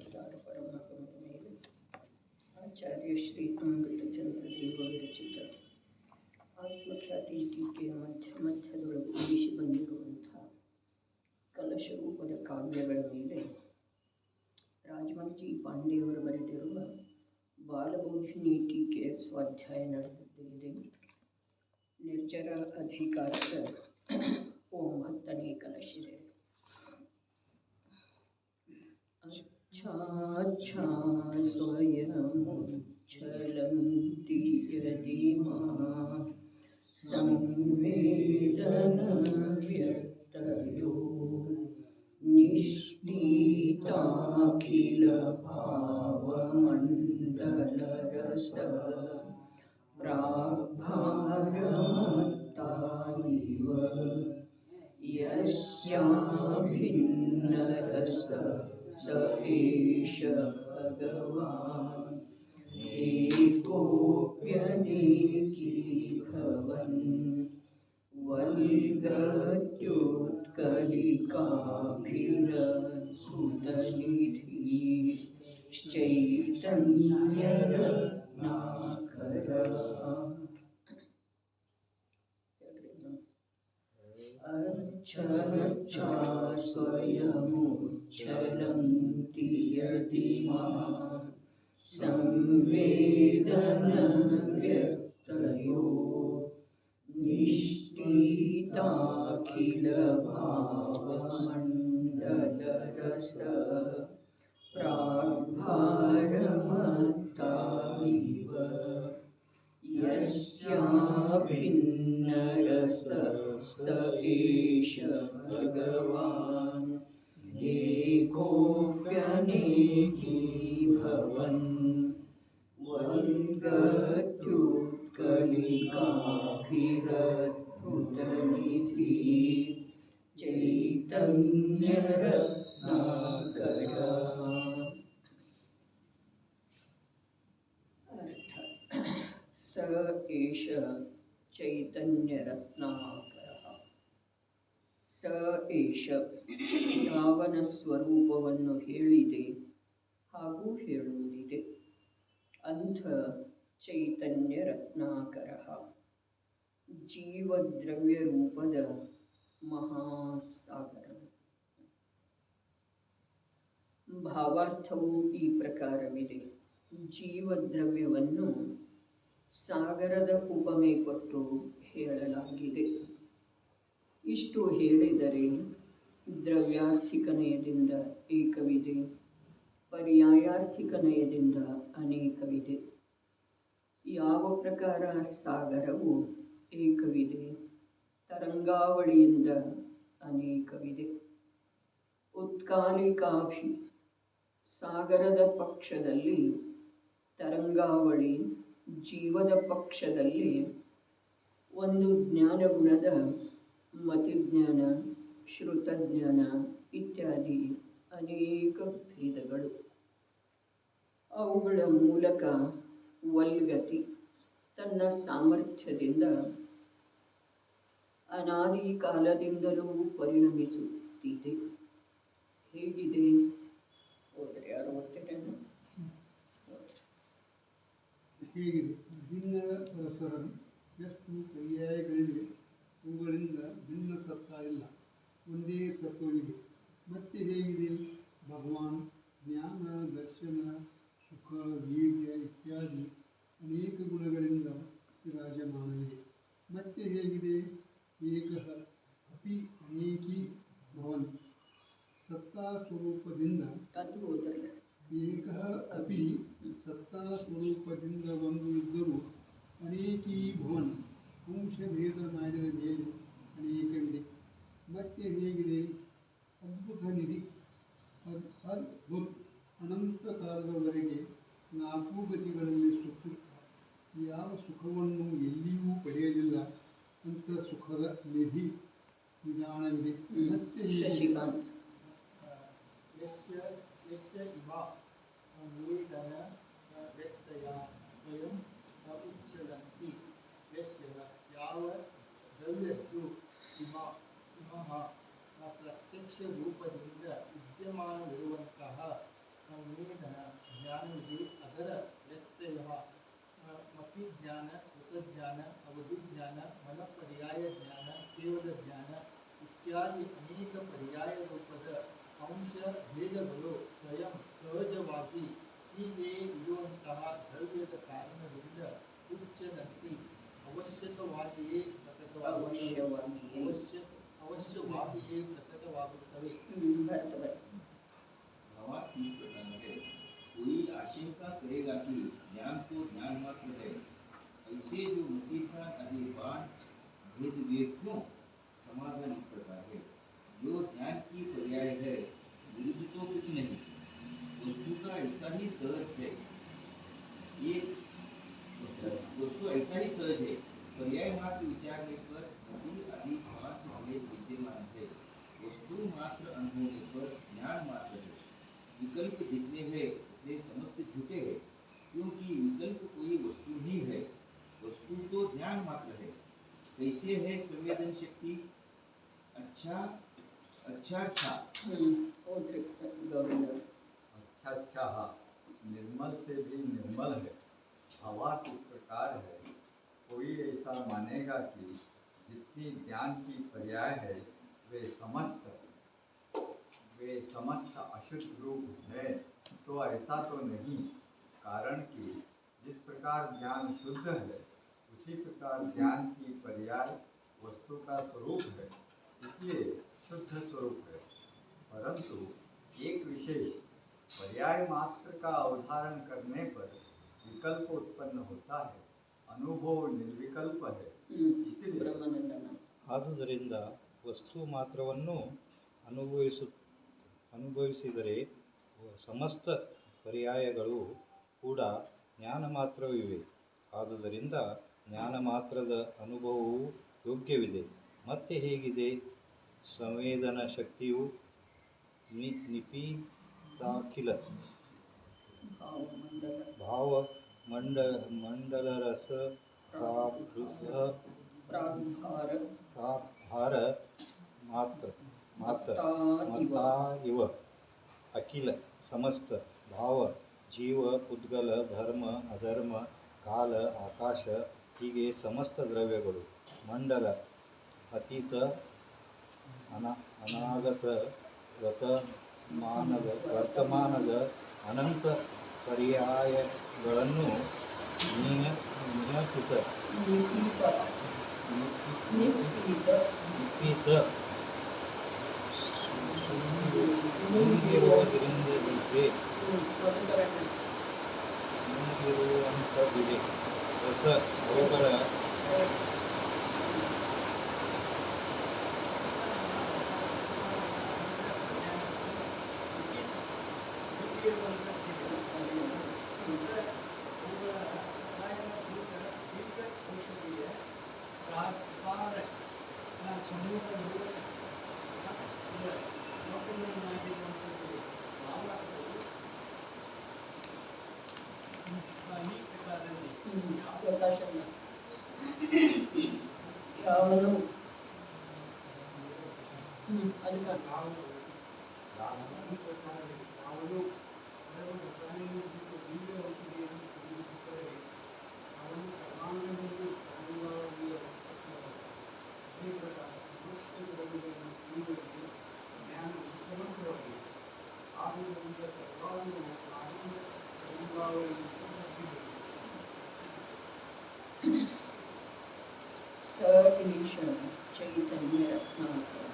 ಸಾರ ಪರಮಾತ್ಮನ ಮೇಲೆ ಆಚಾರ್ಯ ಶ್ರೀ ಅಮೃತಚಂದ್ರ ದೇವ ವಿರಚಿತ ಆತ್ಮಖ್ಯಾತಿ ಟೀಕೆಯ ಮಧ್ಯದೊಳಗೆ ಉಳಿಸಿ ಬಂದಿರುವಂಥ ಕಲಶ ರೂಪದ ಕಾವ್ಯಗಳ ಮೇಲೆ ರಾಜವಂಶಿ ಪಾಂಡೆಯವರು ಬರೆದಿರುವ ಬಾಲಬೋಧಿನಿ ಟೀಕೆಯ ಸ್ವಾಧ್ಯಾಯ ನಡೆದಿದೆ. ನಿರ್ಜರ ಅಧಿಕಾರದ 9ನೇ ಕಲಶಿದೆ. अच्छा स्वयमुच्छलन्ति यदि मां संवेदनव्यक्तयो निष्ठीताखिलभावमण्डलरस प्राभारमत्ता इव यस्याभिन्नरस स एष भगवान् एकोऽप्यनेकीभवन् वल्गत्युत्कलिकाभिरद्भुतनिधिश्चैतन्यरत्नाकरः अच्छा स्वयमुच्छलन्ति यदि मां संवेदनव्यक्तयो निष्ठीताखिलभावमण्डलरस प्राग्भारमत्ता इव यस्याभिन्नरस स एष भगवान् एकोऽप्यनेकीभवन् वल्गत्युत्कलिकाभिरद्भुतनिधिः चैतन्यरत्नाकरः। स एष ಚೈತನ್ಯರತ್ನಾಕರಃ. ಸ ಏಷ ಯಾವನ ಸ್ವರೂಪವನ್ನು ಹೇಳಿದೆ ಹಾಗೂ ಹೇಳುವುದಿದೆ ಅಂಥ ಚೈತನ್ಯರತ್ನಾಕರಃ ಜೀವದ್ರವ್ಯ ರೂಪದ ಮಹಾಸಾಗರ. ಭಾವಾರ್ಥವು ಈ ಪ್ರಕಾರವಿದೆ. ಜೀವದ್ರವ್ಯವನ್ನು ಸಾಗರದ ಉಪಮೆ ಕೊಟ್ಟು ಹೇಳಲಾಗಿದೆ. ಇಷ್ಟು ಹೇಳಿದರೆ ದ್ರವ್ಯಾರ್ಥಿಕ ನಯದಿಂದ ಏಕವಿದೆ, ಪರ್ಯಾಯಾರ್ಥಿಕ ನಯದಿಂದ ಅನೇಕವಿದೆ. ಯಾವ ಪ್ರಕಾರ ಸಾಗರವು ಏಕವಿದೆ, ತರಂಗಾವಳಿಯಿಂದ ಅನೇಕವಿದೆ. ಉತ್ಕಾಲಿಕಾಭಿ ಸಾಗರದ ಪಕ್ಷದಲ್ಲಿ, ತರಂಗಾವಳಿ ಜೀವದ ಪಕ್ಷದಲ್ಲಿ ಒಂದು ಜ್ಞಾನಗುಣದ ಮತಿಜ್ಞಾನ, ಶ್ರುತಜ್ಞಾನ ಇತ್ಯಾದಿ ಅನೇಕ ಭೇದಗಳು. ಅವುಗಳ ಮೂಲಕ ವಲ್ಗತಿ ತನ್ನ ಸಾಮರ್ಥ್ಯದಿಂದ ಅನಾದಿ ಕಾಲದಿಂದಲೂ ಪರಿಣಮಿಸುತ್ತಿದೆ. ಹೇಗಿದೆ ಹೋದರೆ ಯಾರು ಓದ್ತೇನೆ ಹೇಗಿದೆ? ಭಿನ್ನ ರಸರ ಎಷ್ಟು ಪರ್ಯಾಯಗಳಿವೆ, ಅವುಗಳಿಂದ ಭಿನ್ನ ಸತ್ತ ಇಲ್ಲ, ಒಂದೇ ಸತ್ವವಿದೆ. ಮತ್ತೆ ಹೇಗಿದೆ? ಭಗವಾನ್ ಜ್ಞಾನ, ದರ್ಶನ, ಸುಖ, ವೀರ್ಯ ಇತ್ಯಾದಿ ಅನೇಕ ಗುಣಗಳಿಂದ ವಿರಾಜಮಾನವಿದೆ. ಮತ್ತೆ ಹೇಗಿದೆ? ಏಕಃ ಅಪಿ ಅನೇಕೀ ಭವನ್ ಸತ್ತಾ ಸ್ವರೂಪದಿಂದ ಏಕಃ ಅಪಿ ಸತ್ತಾ ಸ್ವರೂಪದಿಂದ ಒಂದು ಇದ್ದರೂ ಅನೇಕೀ ಭವನ್ ಅಂಶಭೇದ ಮಾಡಿದ ಮೇಲೆ ಅನೇಕವಿದೆ. ಮತ್ತೆ ಹೇಗಿದೆ? ಅದ್ಭುತ ನಿಧಿ ಅದ್ಭುತ ಅನಂತ ಕಾಲದವರೆಗೆ 4 ಗತಿಗಳಲ್ಲಿ ಸುತ್ತುತ್ತಾ ಯಾವ ಸುಖವನ್ನು ಎಲ್ಲಿಯೂ ಪಡೆಯಲಿಲ್ಲ ಅಂತ ಸುಖದ ನಿಧಿ ನಿಧಾನವಿದೆ. ಮತ್ತೆ यस्य इमा संवेदन व्यक्तया स्वयं उच्चलन्ति यस्य ಯಾವ ದ್ರವ್ಯದ್ದು ಇಮಃ ಪ್ರತ್ಯಕ್ಷ ರೂಪದಿಂದ ವಿದ್ಯಮಾನವಿರುವಂತಹ ಸಂವೇದನ ಜ್ಞಾನವಿದೆ ಅದರ ವ್ಯತ್ಯಯ ಮತಿ ಜ್ಞಾನ ಸ್ವತಜ್ಞಾನ ಅವಧಿ ಜ್ಞಾನ ಮನಪರ್ಯಾಯ ಜ್ಞಾನ ಕೇವಲ ಜ್ಞಾನ ಇತ್ಯಾದಿ ಅನೇಕ ಪರ್ಯಾಯ ರೂಪದ ಅಂಶ ಭೇದಗಳು ಸ್ವಯಂ ಸಹಜವಾಗಿ ಹೀಗೆ ಇರುವಂತಹ ದ್ರವ್ಯದ ಕಾರಣದಿಂದ ಉಚ್ಚನಂತಿ ಅವಶ್ಯಕವಾಗಿಯೇ ಅವಶ್ಯವಾಗಿಯೇ ಪ್ರಕಟವಾಗುತ್ತವೆ. ಬರ್ತವೆ. भावार्थ इस प्रकार है, कोई आशंका करेगा कि ज्ञान तो ज्ञान मात्र है, ऐसे जो मति ज्ञान आदि पांच भेद वे क्यों? समाधान इस प्रकार है, जो ज्ञान की पर्याय है विरुद्ध तो कुछ नहीं, वस्तु का ऐसा ही सहज है, ये वस्तु ऐसा ही सहज है, पर्याय मात्र विचारने पर मति आदि पांच भेद विद्यमान है, वस्तु मात्र अनुभवने पर ज्ञान मात्र है, विकल्प जितने हैं उतने समस्त झूठे हैं, क्योंकि विकल्प कोई वस्तु नहीं है, वस्तु तो ज्ञान मात्र है। कैसे है संवेदन शक्ति? अच्छा अच्छा अच्छा ಹೋದ್ರಿ ಗೌರಿಯವರು. अच्छा निर्मल से भी निर्मल है। भावार्थ इस प्रकार है, कोई ऐसा मानेगा कि जितनी ज्ञान की पर्याय है वे समस्त अशुद्ध रूप है, तो ऐसा तो नहीं, कारण कि जिस प्रकार ज्ञान शुद्ध है उसी प्रकार ज्ञान की पर्याय वस्तु का स्वरूप है, इसलिए शुद्ध स्वरूप है। परंतु एक विशेष पर्याय मात्र का अवधारण करने पर विकल्प उत्पन्न होता है, अनुभव निर्विकल्प है, इसलिए ಬ್ರಹ್ಮಾನಂದನ ಆದುದರಿಂದ ವಸ್ತು ಮಾತ್ರವನ್ನು ಅನುಭವಿಸಿದರೆ ಸಮಸ್ತ ಪರ್ಯಾಯಗಳು ಕೂಡ ಜ್ಞಾನ ಮಾತ್ರವಿವೆ. ಆದುದರಿಂದ ಜ್ಞಾನ ಮಾತ್ರದ ಅನುಭವವು ಯೋಗ್ಯವಿದೆ. ಮತ್ತೆ ಹೇಗಿದೆ? ಸಂವೇದನ ಶಕ್ತಿಯು ನಿಪೀತಾಖಿಲ ಭಾವಮಂಡಲರಸ ಪ್ರಾಭಾರ ಮಾತ್ರ ಇವ ಅಖಿಲ ಸಮಸ್ತ ಭಾವ ಜೀವ ಉದ್ಗಲ ಧರ್ಮ ಅಧರ್ಮ ಕಾಲ ಆಕಾಶ ಹೀಗೆ ಸಮಸ್ತ ದ್ರವ್ಯಗಳು ಮಂಡಲ ಅತೀತ ಅನಾಗತ ವರ್ತಮಾನದ ಅನಂತ ಪರ್ಯಾಯಗಳನ್ನು ನಿಪೀತ ನುಂಗಿರುವಂಥದ್ದಿದೆ. ರಸ ಅವುಗಳ ಪ್ರಕಾಶನ ಯಾವನು ಅದಕ್ಕೆ ಸ ಈಶ ಚೈತನ್ಯ ರತ್ನಾಕರ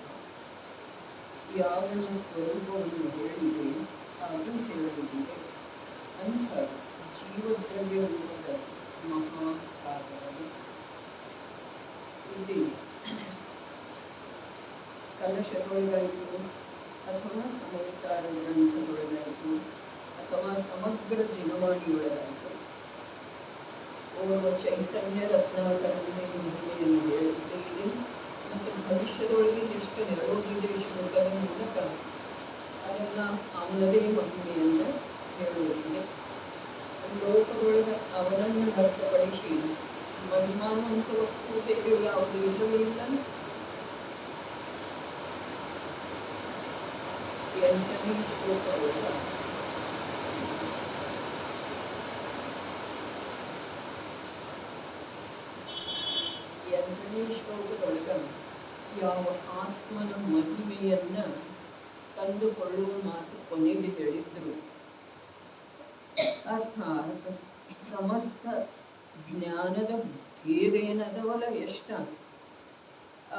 ಯಾವನ ಸ್ವರೂಪವನ್ನು ಹೇಳಿದೆ ಅದು ಹೇಳುವುದಿದೆ ಅಂಥ ಜೀವದ್ರವ್ಯ ರೂಪದ ಮಹಾಸಾಗರವು ಇಲ್ಲಿ ಕಲಶದೊಳಗಾಯಿತು ಅಥವಾ ಸಮಯಸಾರ ಗ್ರಂಥದೊಳಗಾಯಿತು ಅಥವಾ ಸಮಗ್ರ ದಿನವಾಣಿಯೊಳಗಾಯಿತು ಓರ್ವ ಚೈತನ್ಯ ರತ್ನಾಕರನೇ ಮಹಿಮೆಯನ್ನು ಹೇಳುತ್ತೇನೆ ಮತ್ತು ಭವಿಷ್ಯದೊಳಗೆ ಎಷ್ಟು ನೆರವೇರಿದೆ ಶ್ಲೋಕದ ಮೂಲಕ ಅದನ್ನು ಅವನದೇ ಮಹಿಮೆಯನ್ನು ಹೇಳುವುದಿದೆ. ಲೋಕದೊಳಗೆ ಅವನನ್ನು ಹೊರತುಪಡಿಸಿ ಮಹಿಮಾನ್ವಂತ ವಸ್ತು ಬೇರೆ ಯಾವುದು ಇಲ್ಲವೇ ಇಲ್ಲ. 8ನೇ ಶ್ಲೋಕದೊಳಗೆ ಈ ಶ್ಲೋಕದೊಳಗೆ ಯಾವ ಆತ್ಮನ ಮಹಿಮೆಯನ್ನು ಕಂಡುಕೊಳ್ಳುವ ಮಾತು ಕೊನೆಗೆ ಹೇಳಿದ್ರು. ಅರ್ಥಾತ್ ಸಮಸ್ತ ಜ್ಞಾನದ ಭೇದ ಏನದವಲ್ಲ ಎಷ್ಟ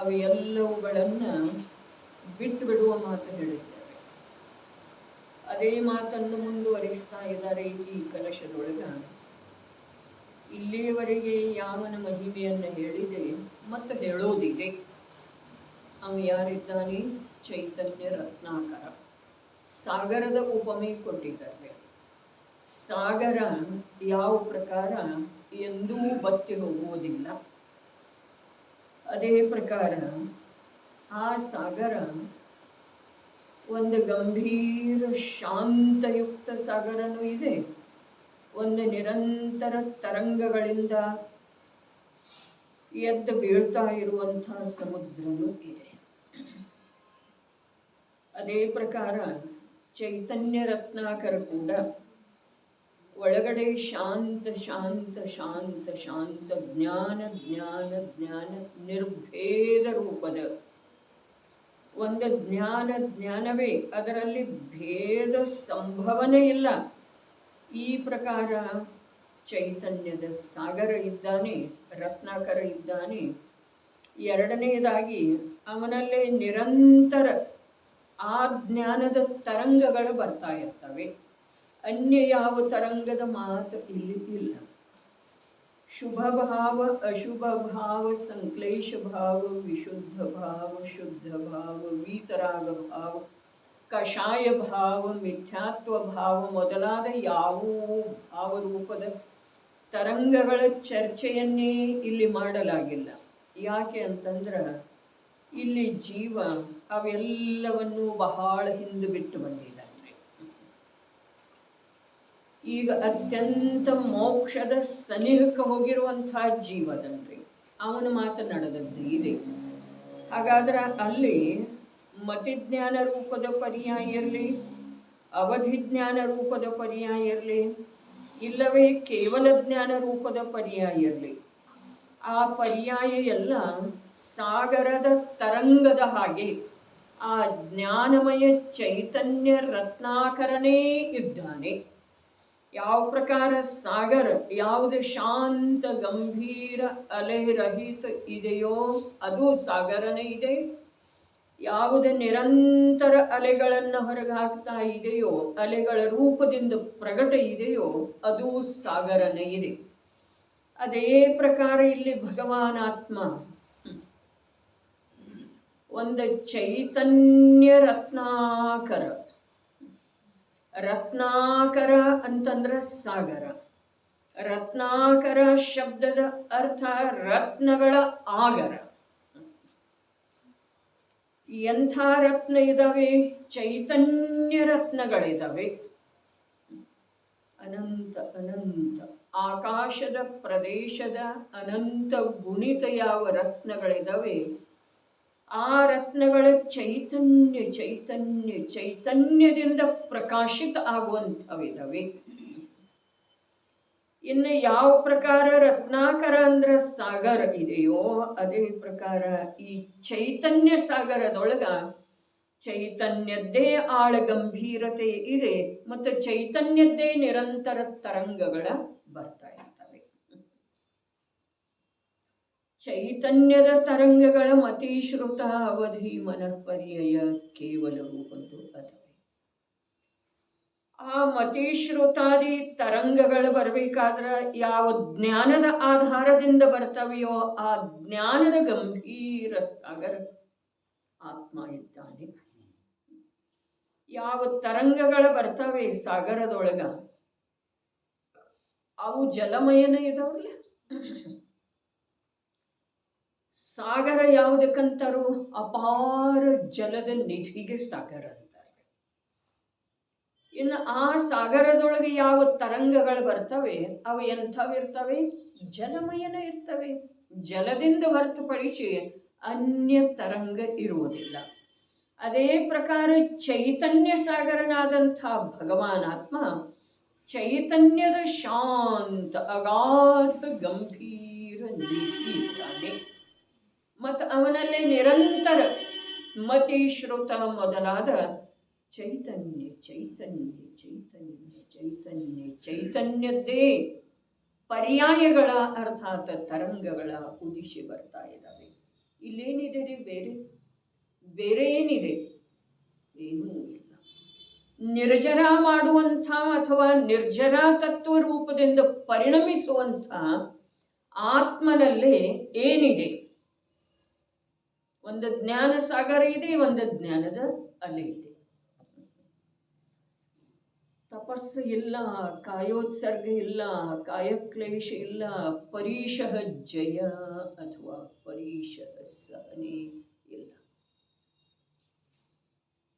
ಅವೆಲ್ಲವುಗಳನ್ನು ಬಿಟ್ಟು ಬಿಡುವ ಮಾತು ಹೇಳಿದ್ದಾರೆ. ಅದೇ ಮಾತನ್ನು ಮುಂದುವರಿಸ್ತಾ ಇದ್ದಾರೆ ಈ ಕಲಶದೊಳಗ. ಇಲ್ಲಿಯವರೆಗೆ ಯಾವನ ಮಹಿಮೆಯನ್ನು ಹೇಳಿದೆ ಮತ್ತು ಹೇಳೋದಿದೆ. ಅವ ಯಾರಿದ್ದಾನೆ? ಚೈತನ್ಯ ರತ್ನಾಕರ. ಸಾಗರದ ಉಪಮೆ ಕೊಟ್ಟಿದ್ದಾರೆ. ಸಾಗರ ಯಾವ ಪ್ರಕಾರ ಎಂದೂ ಬತ್ತಿ ಹೋಗುವುದಿಲ್ಲ. ಅದೇ ಪ್ರಕಾರ ಆ ಸಾಗರ ಒಂದು ಗಂಭೀರ ಶಾಂತಯುಕ್ತ ಸಾಗರನೂ ಇದೆ, ಒಂದು ನಿರಂತರ ತರಂಗಗಳಿಂದ ಎದ್ದು ಬೀಳ್ತಾ ಇರುವಂತಹ ಸಮುದ್ರನೂ ಇದೆ. ಅದೇ ಪ್ರಕಾರ ಚೈತನ್ಯ ರತ್ನಾಕರ ಕೂಡ ಒಳಗಡೆ ಶಾಂತ ಶಾಂತ ಶಾಂತ ಶಾಂತ ಜ್ಞಾನ ಜ್ಞಾನ ಜ್ಞಾನ ನಿರ್ಭೇದ ರೂಪದ ಒಂದು ಜ್ಞಾನವೇ, ಅದರಲ್ಲಿ ಭೇದ ಸಂಭವನೆ ಇಲ್ಲ. ಈ ಪ್ರಕಾರ ಚೈತನ್ಯದ ಸಾಗರ ಇದ್ದಾನೆ, ರತ್ನಾಕರ ಇದ್ದಾನೆ. ಎರಡನೆಯದಾಗಿ ಅವನಲ್ಲೇ ನಿರಂತರ ಆ ಜ್ಞಾನದ ತರಂಗಗಳು ಬರ್ತಾ ಇರ್ತವೆ. ಅನ್ಯ ಯಾವ ತರಂಗದ ಮಾತು ಇಲ್ಲಿ ಇಲ್ಲ. ಶುಭ ಭಾವ, ಅಶುಭ ಭಾವ, ಸಂಕ್ಲೇಶ ಭಾವ, ವಿಶುದ್ಧ ಭಾವ, ಶುದ್ಧ ಭಾವ, ವೀತರಾಗ ಭಾವ, ಕಷಾಯ ಭಾವ, ಮಿಥ್ಯಾತ್ವ ಭಾವ ಮೊದಲಾದ ಯಾವ ಭಾವರೂಪದ ತರಂಗಗಳ ಚರ್ಚೆಯನ್ನೇ ಇಲ್ಲಿ ಮಾಡಲಾಗಿಲ್ಲ. ಯಾಕೆ ಅಂತಂದ್ರೆ ಇಲ್ಲಿ ಜೀವ ಅವೆಲ್ಲವನ್ನು ಬಹಳ ಹಿಂದೆ ಬಿಟ್ಟು ಬಂದಿದ್ದಾನೆ. ಈಗ ಅತ್ಯಂತ ಮೋಕ್ಷದ ಸನಿಹಕ್ಕೆ ಹೋಗಿರುವಂತಹ ಜೀವದನ್ರಿ ಅವನ ಮಾತನಾಡದಂತೆ ಇದೆ. ಹಾಗಾದ್ರೆ ಅಲ್ಲಿ ಮತಿಜ್ಞಾನ ರೂಪದ ಪರ್ಯಾಯ ಇರಲಿ, ಅವಧಿಜ್ಞಾನ ರೂಪದ ಪರ್ಯಾಯ ಇರಲಿ, ಇಲ್ಲವೇ ಕೇವಲ ಜ್ಞಾನ ರೂಪದ ಪರ್ಯಾಯ ಇರಲಿ, ಆ ಪರ್ಯಾಯ ಎಲ್ಲ ಸಾಗರದ ತರಂಗದ ಹಾಗೆ ಆ ಜ್ಞಾನಮಯ ಚೈತನ್ಯ ರತ್ನಾಕರನೇ ಇದ್ದಾನೆ. ಯಾವ ಪ್ರಕಾರ ಸಾಗರ ಯಾವುದು ಶಾಂತ ಗಂಭೀರ ಅಲೆರಹಿತ ಇದೆಯೋ ಅದು ಸಾಗರನೇ ಇದೆ. ಯಾವುದು ನಿರಂತರ ಅಲೆಗಳನ್ನು ಹೊರಗೆ ಹಾಕ್ತಾ ಇದೆಯೋ, ಅಲೆಗಳ ರೂಪದಿಂದ ಪ್ರಗಟ ಇದೆಯೋ ಅದು ಸಾಗರನೇ ಇದೆ. ಅದೇ ಪ್ರಕಾರ ಇಲ್ಲಿ ಭಗವಾನಾತ್ಮ ಒಂದು ಚೈತನ್ಯ ರತ್ನಾಕರ. ರತ್ನಾಕರ ಅಂತಂದ್ರೆ ಸಾಗರ. ರತ್ನಾಕರ ಶಬ್ದದ ಅರ್ಥ ರತ್ನಗಳ ಆಗರ. ಎಂಥ ರತ್ನ ಇದಾವೆ? ಚೈತನ್ಯ ರತ್ನಗಳಿದಾವೆ. ಅನಂತ ಅನಂತ ಆಕಾಶದ ಪ್ರದೇಶದ ಅನಂತ ಗುಣಿತ ಯಾವ ರತ್ನಗಳಿದಾವೆ ಆ ರತ್ನಗಳ ಚೈತನ್ಯ ಚೈತನ್ಯ ಚೈತನ್ಯದಿಂದ ಪ್ರಕಾಶಿತ ಆಗುವಂಥವಿದಾವೆ. ಇನ್ನು ಯಾವ ಪ್ರಕಾರ ರತ್ನಾಕರ ಅಂದ್ರೆ ಸಾಗರ ಇದೆಯೋ ಅದೇ ಪ್ರಕಾರ ಈ ಚೈತನ್ಯ ಸಾಗರದೊಳಗ ಚೈತನ್ಯದ್ದೇ ಆಳ ಗಂಭೀರತೆ ಇದೆ ಮತ್ತು ಚೈತನ್ಯದ್ದೇ ನಿರಂತರ ತರಂಗಗಳ ಬರ್ತಾ ಇರ್ತವೆ. ಚೈತನ್ಯದ ತರಂಗಗಳ ಮತಿಶ್ರುತ ಅವಧಿ ಮನಃಪರ್ಯಯ ಕೇವಲ ರೂಪದ್ದು ಅದವೆ. ಆ ಮತಿಶ್ರುತಾದಿ ತರಂಗಗಳು ಬರಬೇಕಾದ್ರೆ ಯಾವ ಜ್ಞಾನದ ಆಧಾರದಿಂದ ಬರ್ತವೆಯೋ ಆ ಜ್ಞಾನದ ಗಂಭೀರ ಸಾಗರ ಆತ್ಮ ಇದ್ದಾನೆ. ಯಾವ ತರಂಗಗಳು ಬರ್ತವೆ ಸಾಗರದೊಳಗ ಅವು ಜಲಮಯನ ಇದಾವಲ್ಲ. ಸಾಗರ ಯಾವುದಕ್ಕಂತಾರು? ಅಪಾರ ಜಲದ ನಿಧಿಗೆ ಸಾಗರ ಅಂತಾರೆ. ಇನ್ನು ಆ ಸಾಗರದೊಳಗೆ ಯಾವ ತರಂಗಗಳು ಬರ್ತವೆ ಅವು ಎಂಥವಿರ್ತವೆ? ಜಲಮಯನ ಇರ್ತವೆ. ಜಲದಿಂದ ಹೊರತುಪಡಿಸಿ ಅನ್ಯ ತರಂಗ ಇರುವುದಿಲ್ಲ. ಅದೇ ಪ್ರಕಾರ ಚೈತನ್ಯ ಸಾಗರನಾದಂಥ ಭಗವಾನಾತ್ಮ ಚೈತನ್ಯದ ಶಾಂತ ಅಗಾಧ ಗಂಭೀರ ನಿಧಿ ಇದ್ದಾನೆ. ಮತ್ತು ಅವನಲ್ಲಿ ನಿರಂತರ ಮತಿ ಶ್ರುತ ಮೊದಲಾದ ಚೈತನ್ಯ ಚೈತನ್ಯ ಚೈತನ್ಯ ಚೈತನ್ಯ ಚೈತನ್ಯದ್ದೇ ಪರ್ಯಾಯಗಳ ಅರ್ಥಾತ್ ತರಂಗಗಳ ಉದಿಸಿ ಬರ್ತಾ ಇದ್ದಾವೆ. ಇಲ್ಲೇನಿದೆ ರೀ? ಬೇರೆ ಏನಿದೆ? ಏನೂ ಇಲ್ಲ. ನಿರ್ಜರ ಮಾಡುವಂಥ ಅಥವಾ ನಿರ್ಜರ ತತ್ವ ರೂಪದಿಂದ ಪರಿಣಮಿಸುವಂಥ ಆತ್ಮನಲ್ಲೇ ಏನಿದೆ? ಒಂದು ಜ್ಞಾನ ಸಾಗರ ಇದೆ, ಒಂದು ಜ್ಞಾನದ ಅಲೆ ಇದೆ. ತಪಸ್ಸು ಇಲ್ಲ, ಕಾಯೋತ್ಸರ್ಗ ಇಲ್ಲ, ಕಾಯಕ್ಲೇಶ ಇಲ್ಲ, ಪರೀಶಃ ಜಯ ಅಥವಾ ಪರೀಶಃ ಸಹನೆ ಇಲ್ಲ.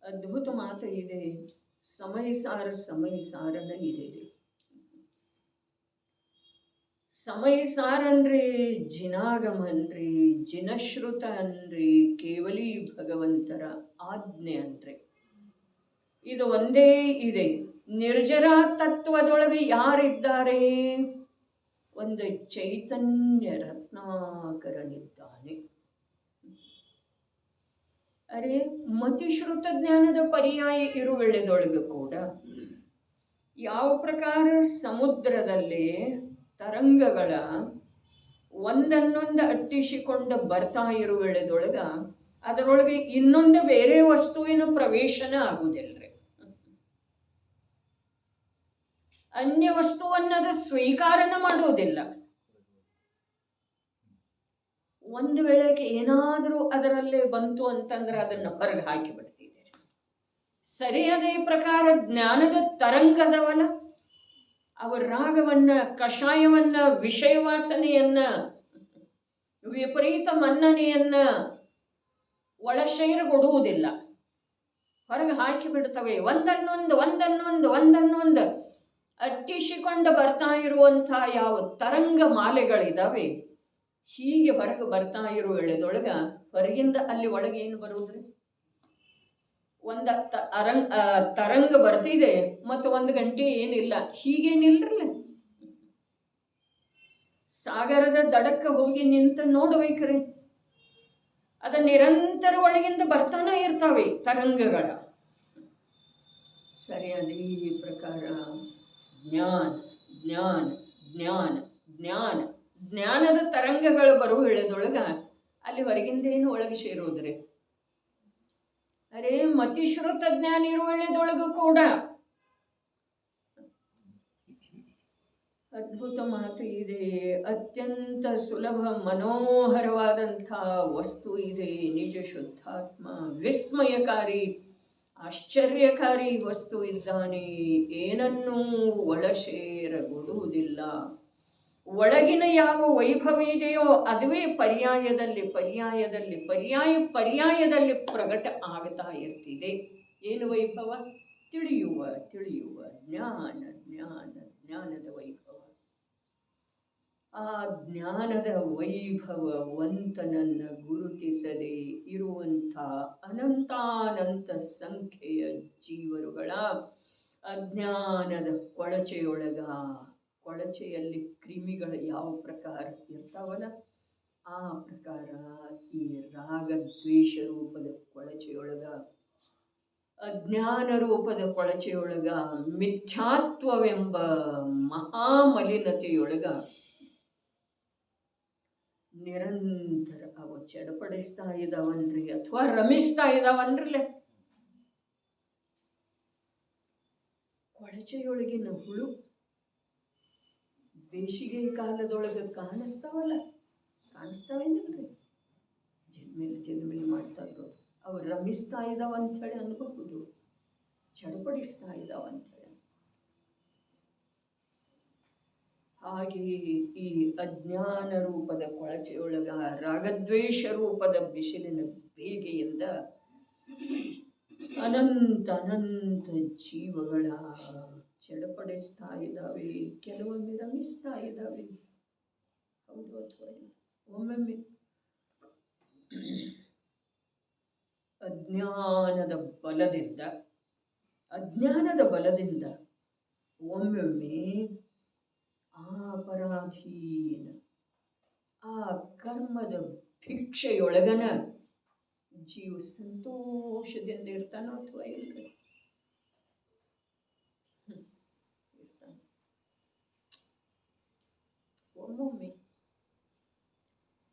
ಅದ್ಭುತ ಮಾತು ಇದೆ. ಸಮಯಸಾರನ ಇದೆ. ಸಮಯಸಾರ ಅನ್ರಿ, ಜಿನಾಗಮ ಅನ್ರಿ, ಜಿನಶ್ರುತ ಅನ್ರಿ, ಕೇವಲಿ ಭಗವಂತರ ಆಜ್ಞೆ ಅನ್ರಿ. ಇದು ಒಂದೇ ಇದೆ. ನಿರ್ಜರ ತತ್ವದೊಳಗೆ ಯಾರಿದ್ದಾರೆ? ಒಂದು ಚೈತನ್ಯ ರತ್ನಾಕರನಿದ್ದಾನೆ. ಅರೆ, ಮತಿಶ್ರುತ ಜ್ಞಾನದ ಪರ್ಯಾಯ ಇರುವೆಳೆದೊಳಗೆ ಕೂಡ ಯಾವ ಪ್ರಕಾರ ಸಮುದ್ರದಲ್ಲಿ ತರಂಗಗಳ ಒಂದನ್ನೊಂದು ಅಟ್ಟಿಸಿಕೊಂಡು ಬರ್ತಾ ಇರುವೆಳೆದೊಳಗ ಅದರೊಳಗೆ ಇನ್ನೊಂದು ಬೇರೆ ವಸ್ತುವಿನ ಪ್ರವೇಶನ ಆಗುವುದಿಲ್ಲರಿ. ಅನ್ಯ ವಸ್ತುವನ್ನದ ಸ್ವೀಕಾರನ ಮಾಡುವುದಿಲ್ಲ. ಒಂದು ವೇಳೆಗೆ ಏನಾದರೂ ಅದರಲ್ಲೇ ಬಂತು ಅಂತಂದ್ರೆ ಅದನ್ನು ಹೊರಗೆ ಹಾಕಿ ಬಿಡ್ತಿದೆ. ಸರಿಯಾದ ಪ್ರಕಾರ ಜ್ಞಾನದ ತರಂಗದವನ ಅವರ ರಾಗವನ್ನ, ಕಷಾಯವನ್ನ, ವಿಷಯವಾಸನೆಯನ್ನ, ವಿಪರೀತ ಮನ್ನಣೆಯನ್ನ ಒಳಶೇರಿಗೊಡುವುದಿಲ್ಲ, ಹೊರಗೆ ಹಾಕಿ ಬಿಡ್ತವೆ. ಒಂದನ್ನೊಂದು ಅಟ್ಟಿಸಿಕೊಂಡು ಬರ್ತಾ ಇರುವಂಥ ಯಾವ ತರಂಗ ಮಾಲೆಗಳಿದಾವೆ, ಹೀಗೆ ಹೊರಗೆ ಬರ್ತಾ ಇರುವ ವೇಳೆದೊಳಗ ಹೊರಗಿಂದ ಅಲ್ಲಿ ಒಳಗೆ ಏನು ಬರುವುದ್ರಿ? ತರಂಗ ಬರ್ತಿದೆ ಮತ್ತು 1 ಗಂಟೆ ಏನಿಲ್ಲ, ಹೀಗೇನಿಲ್ರಲ್ಲ. ಸಾಗರದ ದಡಕ್ಕೆ ಹೋಗಿ ನಿಂತು ನೋಡ್ಬೇಕ್ರಿ, ಅದ ನಿರಂತರ ಒಳಗಿಂದ ಬರ್ತಾನೆ ಇರ್ತಾವೆ ತರಂಗಗಳ. ಸರಿಯಾದ ಈ ಪ್ರಕಾರ ಜ್ಞಾನದ ತರಂಗಗಳು ಬರುವ ವೇಳೆದೊಳಗ ಅಲ್ಲಿ ಹೊರಗಿಂದ ಏನು ಒಳಗೆ ಸೇರೋದ್ರಿ? ಅರೇ, ಮತಿಶ್ರುತ ಜ್ಞಾನ ಇರುವ ವೇಳೆದೊಳಗೂ ಕೂಡ ಅದ್ಭುತ ಮಾತು ಇದೆ. ಅತ್ಯಂತ ಸುಲಭ ಮನೋಹರವಾದಂಥ ವಸ್ತು ಇದೆ. ನಿಜ ಶುದ್ಧಾತ್ಮ ವಿಸ್ಮಯಕಾರಿ ಆಶ್ಚರ್ಯಕಾರಿ ವಸ್ತು ಇದ್ದಾನೆ. ಏನನ್ನೂ ಒಳಸೇರಗೊಡುವುದಿಲ್ಲ. ಒಳಗಿನ ಯಾವ ವೈಭವ ಇದೆಯೋ ಅದುವೇ ಪರ್ಯಾಯದಲ್ಲಿ ಪ್ರಕಟ ಆಗ್ತಾ ಇರ್ತಿದೆ. ಏನು ವೈಭವ? ತಿಳಿಯುವ ಜ್ಞಾನದ ವೈಭವ. ಆ ಜ್ಞಾನದ ವೈಭವವಂತನನ್ನು ಗುರುತಿಸದೆ ಇರುವಂಥ ಅನಂತಾನಂತ ಸಂಖ್ಯೆಯ ಜೀವರುಗಳ ಅಜ್ಞಾನದ ಕೊಳಚೆಯಲ್ಲಿ ಕ್ರಿಮಿಗಳು ಯಾವ ಪ್ರಕಾರ ಇರ್ತಾವಲ್ಲ, ಆ ಪ್ರಕಾರ ಈ ರಾಗದ್ವೇಷ ರೂಪದ ಕೊಳಚೆಯೊಳಗ, ಅಜ್ಞಾನ ರೂಪದ ಕೊಳಚೆಯೊಳಗ, ಮಿಥ್ಯಾತ್ವವೆಂಬ ಮಹಾಮಲಿನತೆಯೊಳಗ ನಿರಂತರ ಅವ ಚಡಪಡಿಸ್ತಾ ಇದ್ದಾವನ್ರಿ, ಅಥವಾ ರಮಿಸ್ತಾ ಇದ್ದಾವನ್ರಲ್ಲ. ಕೊಳಚೆಯೊಳಗಿನ ಹುಳು ಬೇಸಿಗೆ ಕಾಲದೊಳಗೆ ಕಾಣಿಸ್ತಾವೇನಿಲ್ರಿ? ಜಲ್ಮೇಲೆ ಮಾಡ್ತಾ ಇರೋದು. ಅವು ರಮಿಸ್ತಾ ಇದ್ದಾವ ಅಂಥೇಳಿ ಅನ್ಬಹುದು, ಚಡಪಡಿಸ್ತಾ ಇದ್ದಾವ ಅಂಥೇಳಿ. ಹಾಗೆ ಈ ಅಜ್ಞಾನ ರೂಪದ ಕೊಳಚೆಯೊಳಗ ರಾಗದ್ವೇಷ ರೂಪದ ಬಿಸಿಲಿನ ಬೇಗೆಯಿಂದ ಅನಂತ ಜೀವಗಳ ಚಡಪಡಿಸ್ತಾ ಇದ್ದಾವೆ. ಕೆಲವೊಮ್ಮೆ ರಮಿಸ್ತಾ ಇದ್ದಾವೆ. ಹೌದು ಅಥವಾ ಇಲ್ಲ? ಒಮ್ಮೊಮ್ಮೆ ಅಜ್ಞಾನದ ಬಲದಿಂದ ಒಮ್ಮೊಮ್ಮೆ ಆ ಅಪರಾಧೀನ, ಆ ಕರ್ಮದ ಭಿಕ್ಷೆಯೊಳಗನ ಜೀವ ಸಂತೋಷದಿಂದ ಇರ್ತಾನೋ ಅಥವಾ ಇಲ್ರಿ? ಇರ್ತಾನೆ. ಒಮ್ಮೊಮ್ಮೆ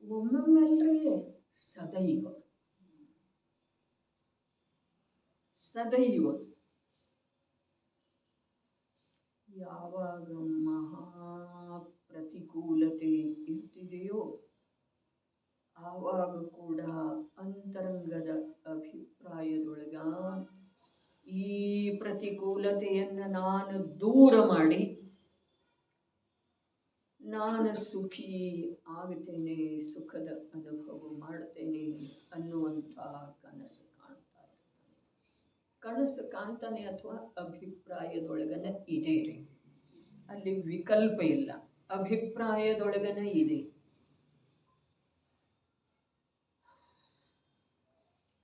ಒಮ್ಮೊಮ್ಮೆಲ್ರಿ, ಸದೈವ ಸದೈವ ಯಾವಾಗ ಮಹಾ ಪ್ರತಿಕೂಲತೆ ಇರ್ತಿದೆಯೋ ಆವಾಗ ಕೂಡ ಅಂತರಂಗದ ಅಭಿಪ್ರಾಯದೊಳಗ ಈ ಪ್ರತಿಕೂಲತೆಯನ್ನು ನಾನು ದೂರ ಮಾಡಿ ನಾನು ಸುಖಿ ಆಗುತ್ತೇನೆ, ಸುಖದ ಅನುಭವ ಮಾಡ್ತೇನೆ ಅನ್ನುವಂಥ ಕನಸು ಕಾಣ್ತಾ ಇರ್ತಾನೆ. ಕನಸು ಕಾಣ್ತಾನೆ ಅಥವಾ ಅಭಿಪ್ರಾಯದೊಳಗನ ಇದೆ ರೀ, ಅಲ್ಲಿ ವಿಕಲ್ಪ ಇಲ್ಲ, ಅಭಿಪ್ರಾಯದೊಳಗನ ಇದೆ.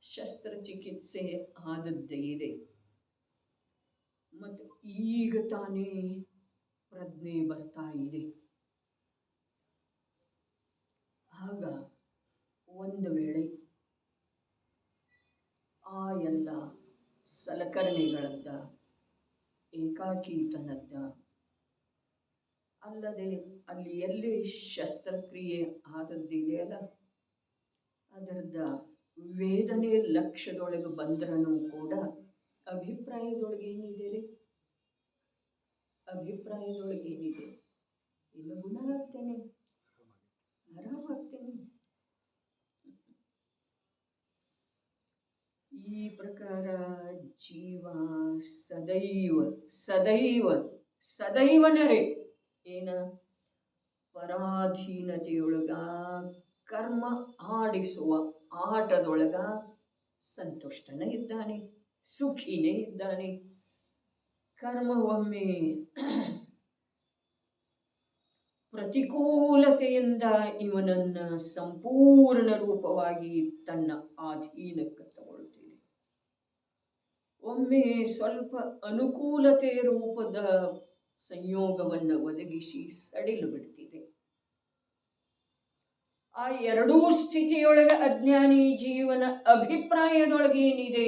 ಶಸ್ತ್ರಚಿಕಿತ್ಸೆ ಆದದ್ದೇ ಇದೆ ಮತ್ತು ಈಗ ತಾನೇ ಪ್ರಜ್ಞೆ ಬರ್ತಾ ಇದೆ. ಆಗ ಒಂದು ವೇಳೆ ಆ ಎಲ್ಲ ಸಲಕರಣೆಗಳದ್ದ ಏಕಾಕೀತನದ್ದ ಅಲ್ಲದೆ ಅಲ್ಲಿ ಎಲ್ಲಿ ಶಸ್ತ್ರಕ್ರಿಯೆ ಆದದ್ದಿದೆಯಲ್ಲ ಅದರದ ವೇದನೆ ಲಕ್ಷ್ಯದೊಳಗೆ ಬಂದ್ರೂ ಕೂಡ ಅಭಿಪ್ರಾಯದೊಳಗೆ ಏನಿದೆ ರೀ? ಅಭಿಪ್ರಾಯದೊಳಗೆ ಏನಿದೆ? ಇನ್ನು ಗುಣ ಆಗ್ತೇನೆ, ಆರಾಮಾಗ್ತೇನೆ. ಈ ಪ್ರಕಾರ ಜೀವ ಸದೈವ ಸದೈವ ಸದೈವನರೇ ಏನ ಪರಾಧೀನತೆಯೊಳಗ ಕರ್ಮ ಆಡಿಸುವ ಆಟದೊಳಗ ಸಂತುಷ್ಟನೇ ಇದ್ದಾನೆ, ಸುಖಿನೇ ಇದ್ದಾನೆ. ಕರ್ಮ ಒಮ್ಮೆ ಪ್ರತಿಕೂಲತೆಯಿಂದ ಇವನನ್ನ ಸಂಪೂರ್ಣ ರೂಪವಾಗಿ ತನ್ನ ಅಧೀನಕ್ಕೆ ತಗೊಳ್ತಿದೆ. ಒಮ್ಮೆ ಸ್ವಲ್ಪ ಅನುಕೂಲತೆ ರೂಪದ ಸಂಯೋಗವನ್ನು ಒದಗಿಸಿ ಸಡಿಲು ಬಿಡ್ತಿದೆ. ಆ ಎರಡೂ ಸ್ಥಿತಿಯೊಳಗೆ ಅಜ್ಞಾನಿ ಜೀವನ ಅಭಿಪ್ರಾಯದೊಳಗೆ ಏನಿದೆ?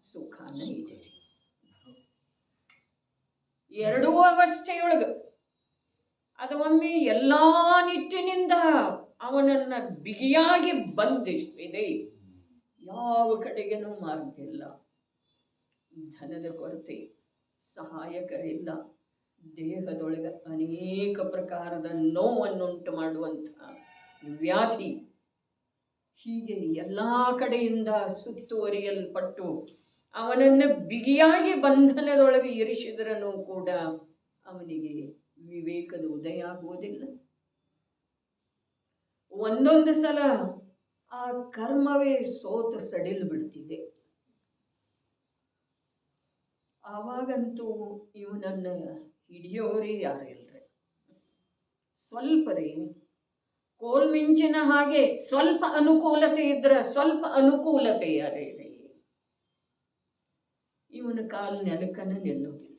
ಸುಖಾನ ಇದೆ. ಎರಡೂ ಅವಸ್ಥೆಯೊಳಗೆ ಅದು ಒಮ್ಮೆ ಎಲ್ಲ ನಿಟ್ಟಿನಿಂದ ಅವನನ್ನ ಬಿಗಿಯಾಗಿ ಬಂಧಿಸ್ತಿದೆ. ಯಾವ ಕಡೆಗೇನೂ ಮಾರ್ಗ ಇಲ್ಲ, ಧನದ ಕೊರತೆ, ಸಹಾಯಕರಿಲ್ಲ, ದೇಹದೊಳಗೆ ಅನೇಕ ಪ್ರಕಾರದ ನೋವನ್ನುಂಟು ಮಾಡುವಂಥ ವ್ಯಾಧಿ, ಹೀಗೆ ಎಲ್ಲ ಕಡೆಯಿಂದ ಸುತ್ತುವರಿಯಲ್ಪಟ್ಟು ಅವನನ್ನು ಬಿಗಿಯಾಗಿ ಬಂಧನದೊಳಗೆ ಇರಿಸಿದ್ರೂ ಕೂಡ ಅವನಿಗೆ ವಿವೇಕದ ಉದಯ ಆಗುವುದಿಲ್ಲ. ಒಂದೊಂದು ಸಲ ಆ ಕರ್ಮವೇ ಸೋತು ಸಡಿಲು ಬಿಡ್ತಿದೆ. ಆವಾಗಂತೂ ಇವನನ್ನ ಹಿಡಿಯೋರೇ ಯಾರು ಇಲ್ರಿ. ಸ್ವಲ್ಪ ರೀ ಕೋಲ್ಮಿಂಚಿನ ಹಾಗೆ ಸ್ವಲ್ಪ ಅನುಕೂಲತೆ ಇದ್ರೆ ಸ್ವಲ್ಪ ಅನುಕೂಲತೆ ಯಾರೇ ರೀ, ಇವನ ಕಾಲು ನೆಲಕ್ಕನ ನಿಲ್ಲೋದಿಲ್ಲ.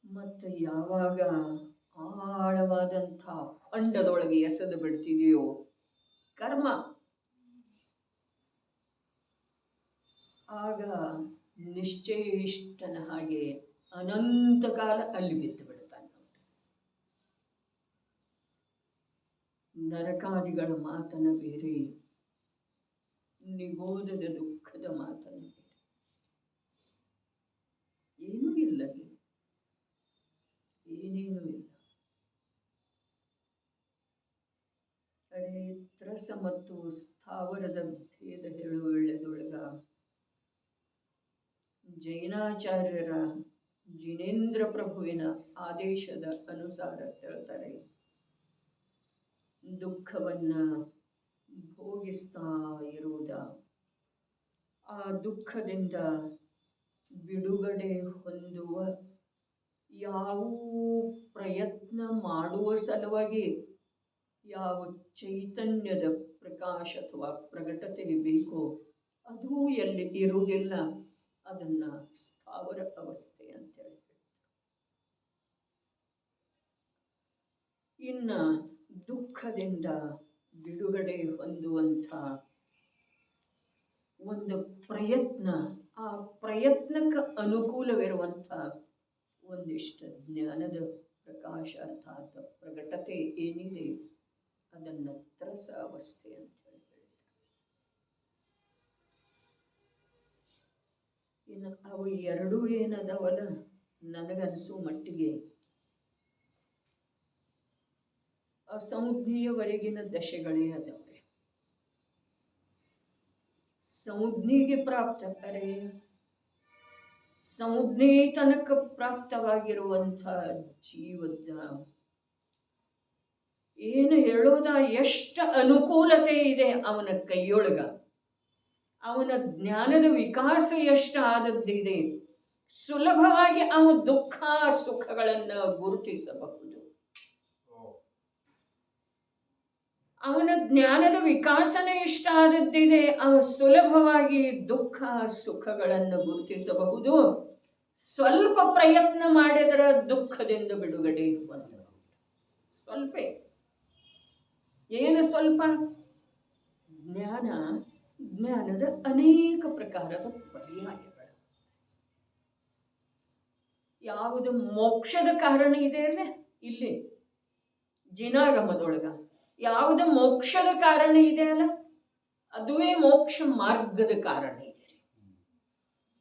ಮತ್ತು ಯಾವಾಗ ಆಳವಾದಂಥ ಅಂಡದೊಳಗೆ ಎಸೆದು ಬಿಡ್ತಿದೆಯೋ ಕರ್ಮ, ಆಗ ನಿಶ್ಚೇಷ್ಟನ ಹಾಗೆ ಅನಂತ ಕಾಲ ಅಲ್ಲಿ ಬಿದ್ದು ಬಿಡ್ತಾನೆ. ನರಕಾದಿಗಳ ಮಾತನ ಬೇರೆ, ನಿಗೋಧದ ದುಃಖದ ಮಾತನ ಬೇರೆ. ಏನೂ ಇಲ್ಲ, ಏನೇನೂ ಇಲ್ಲ. ಅರೆ ತ್ರಸ ಮತ್ತು ಸ್ಥಾವರದ ಭೇದ ಹೇಳುವ ವೇಳೆದೊಳಗ ಜೈನಾಚಾರ್ಯರ ಜಿನೇಂದ್ರ ಪ್ರಭುವಿನ ಆದೇಶದ ಅನುಸಾರ ಹೇಳ್ತಾರೆ, ದುಃಖವನ್ನ ಭೋಗಿಸ್ತಾ ಇರುವುದ, ಆ ದುಃಖದಿಂದ ಬಿಡುಗಡೆ ಹೊಂದುವ ಯಾವ ಪ್ರಯತ್ನ ಮಾಡುವ ಸಲುವಾಗಿ ಯಾವ ಚೈತನ್ಯದ ಪ್ರಕಾಶ ಅಥವಾ ಪ್ರಕಟತೆ ಬೇಕೋ ಅದು ಎಲ್ಲಿ ಇರುವುದಿಲ್ಲ, ಅದನ್ನು ಸ್ಥಾವರ ಅವಸ್ಥೆ ಅಂತ ಹೇಳ್ತಾರೆ. ಇನ್ನು ದುಃಖದಿಂದ ಬಿಡುಗಡೆ ಹೊಂದುವಂಥ ಒಂದು ಪ್ರಯತ್ನ, ಆ ಪ್ರಯತ್ನಕ್ಕೆ ಅನುಕೂಲವಿರುವಂಥ ಒಂದಿಷ್ಟು ಜ್ಞಾನದ ಪ್ರಕಾಶ ಅರ್ಥಾತ್ ಪ್ರಕಟತೆ ಏನಿದೆ ಅದನ್ನು ತ್ರಸ ಅವಸ್ಥೆ ಅಂತ ಹೇಳಿ ಹೇಳ್ತಾರೆ. ಇನ್ನು ಅವು ಎರಡೂ ಏನದವಲ್ಲ, ನನಗನ್ಸೋ ಮಟ್ಟಿಗೆ ಅಸಂಜ್ಞೆಯವರೆಗಿನ ದಶೆಗಳೇ ಅದಾವೆ. ಸಂಜ್ಞೆಗೆ ಪ್ರಾಪ್ತ ಅರೆ ಸಂಜ್ಞೆ ತನಕ ಪ್ರಾಪ್ತವಾಗಿರುವಂಥ ಜೀವದ ಏನು ಹೇಳೋದ ಎಷ್ಟು ಅನುಕೂಲತೆ ಇದೆ ಅವನ ಕೈಯೊಳಗ, ಅವನ ಜ್ಞಾನದ ವಿಕಾಸ ಎಷ್ಟು ಆದದ್ದಿದೆ, ಸುಲಭವಾಗಿ ಅವನು ದುಃಖ ಸುಖಗಳನ್ನು ಗುರುತಿಸಬಹುದು. ಅವನ ಜ್ಞಾನದ ವಿಕಾಸನ ಇಷ್ಟ ಆದದ್ದಿದೆ, ಅವನು ಸುಲಭವಾಗಿ ದುಃಖ ಸುಖಗಳನ್ನು ಗುರುತಿಸಬಹುದು. ಸ್ವಲ್ಪ ಪ್ರಯತ್ನ ಮಾಡಿದರೆ ದುಃಖದಿಂದ ಬಿಡುಗಡೆ ಹೊಂದಬಹುದು. ಸ್ವಲ್ಪ ಏನು ಸ್ವಲ್ಪ? ಜ್ಞಾನದ ಅನೇಕ ಪ್ರಕಾರದ ಪರ್ಯಾಯಗಳು. ಯಾವುದು ಮೋಕ್ಷದ ಕಾರಣ ಇದೆ ಅಲ್ಲೇ ಇಲ್ಲಿ ಜಿನಾಗಮದೊಳಗ ಯಾವುದು ಮೋಕ್ಷದ ಕಾರಣ ಇದೆ ಅಲ್ಲ, ಅದುವೇ ಮೋಕ್ಷ ಮಾರ್ಗದ ಕಾರಣ ಇದೆ.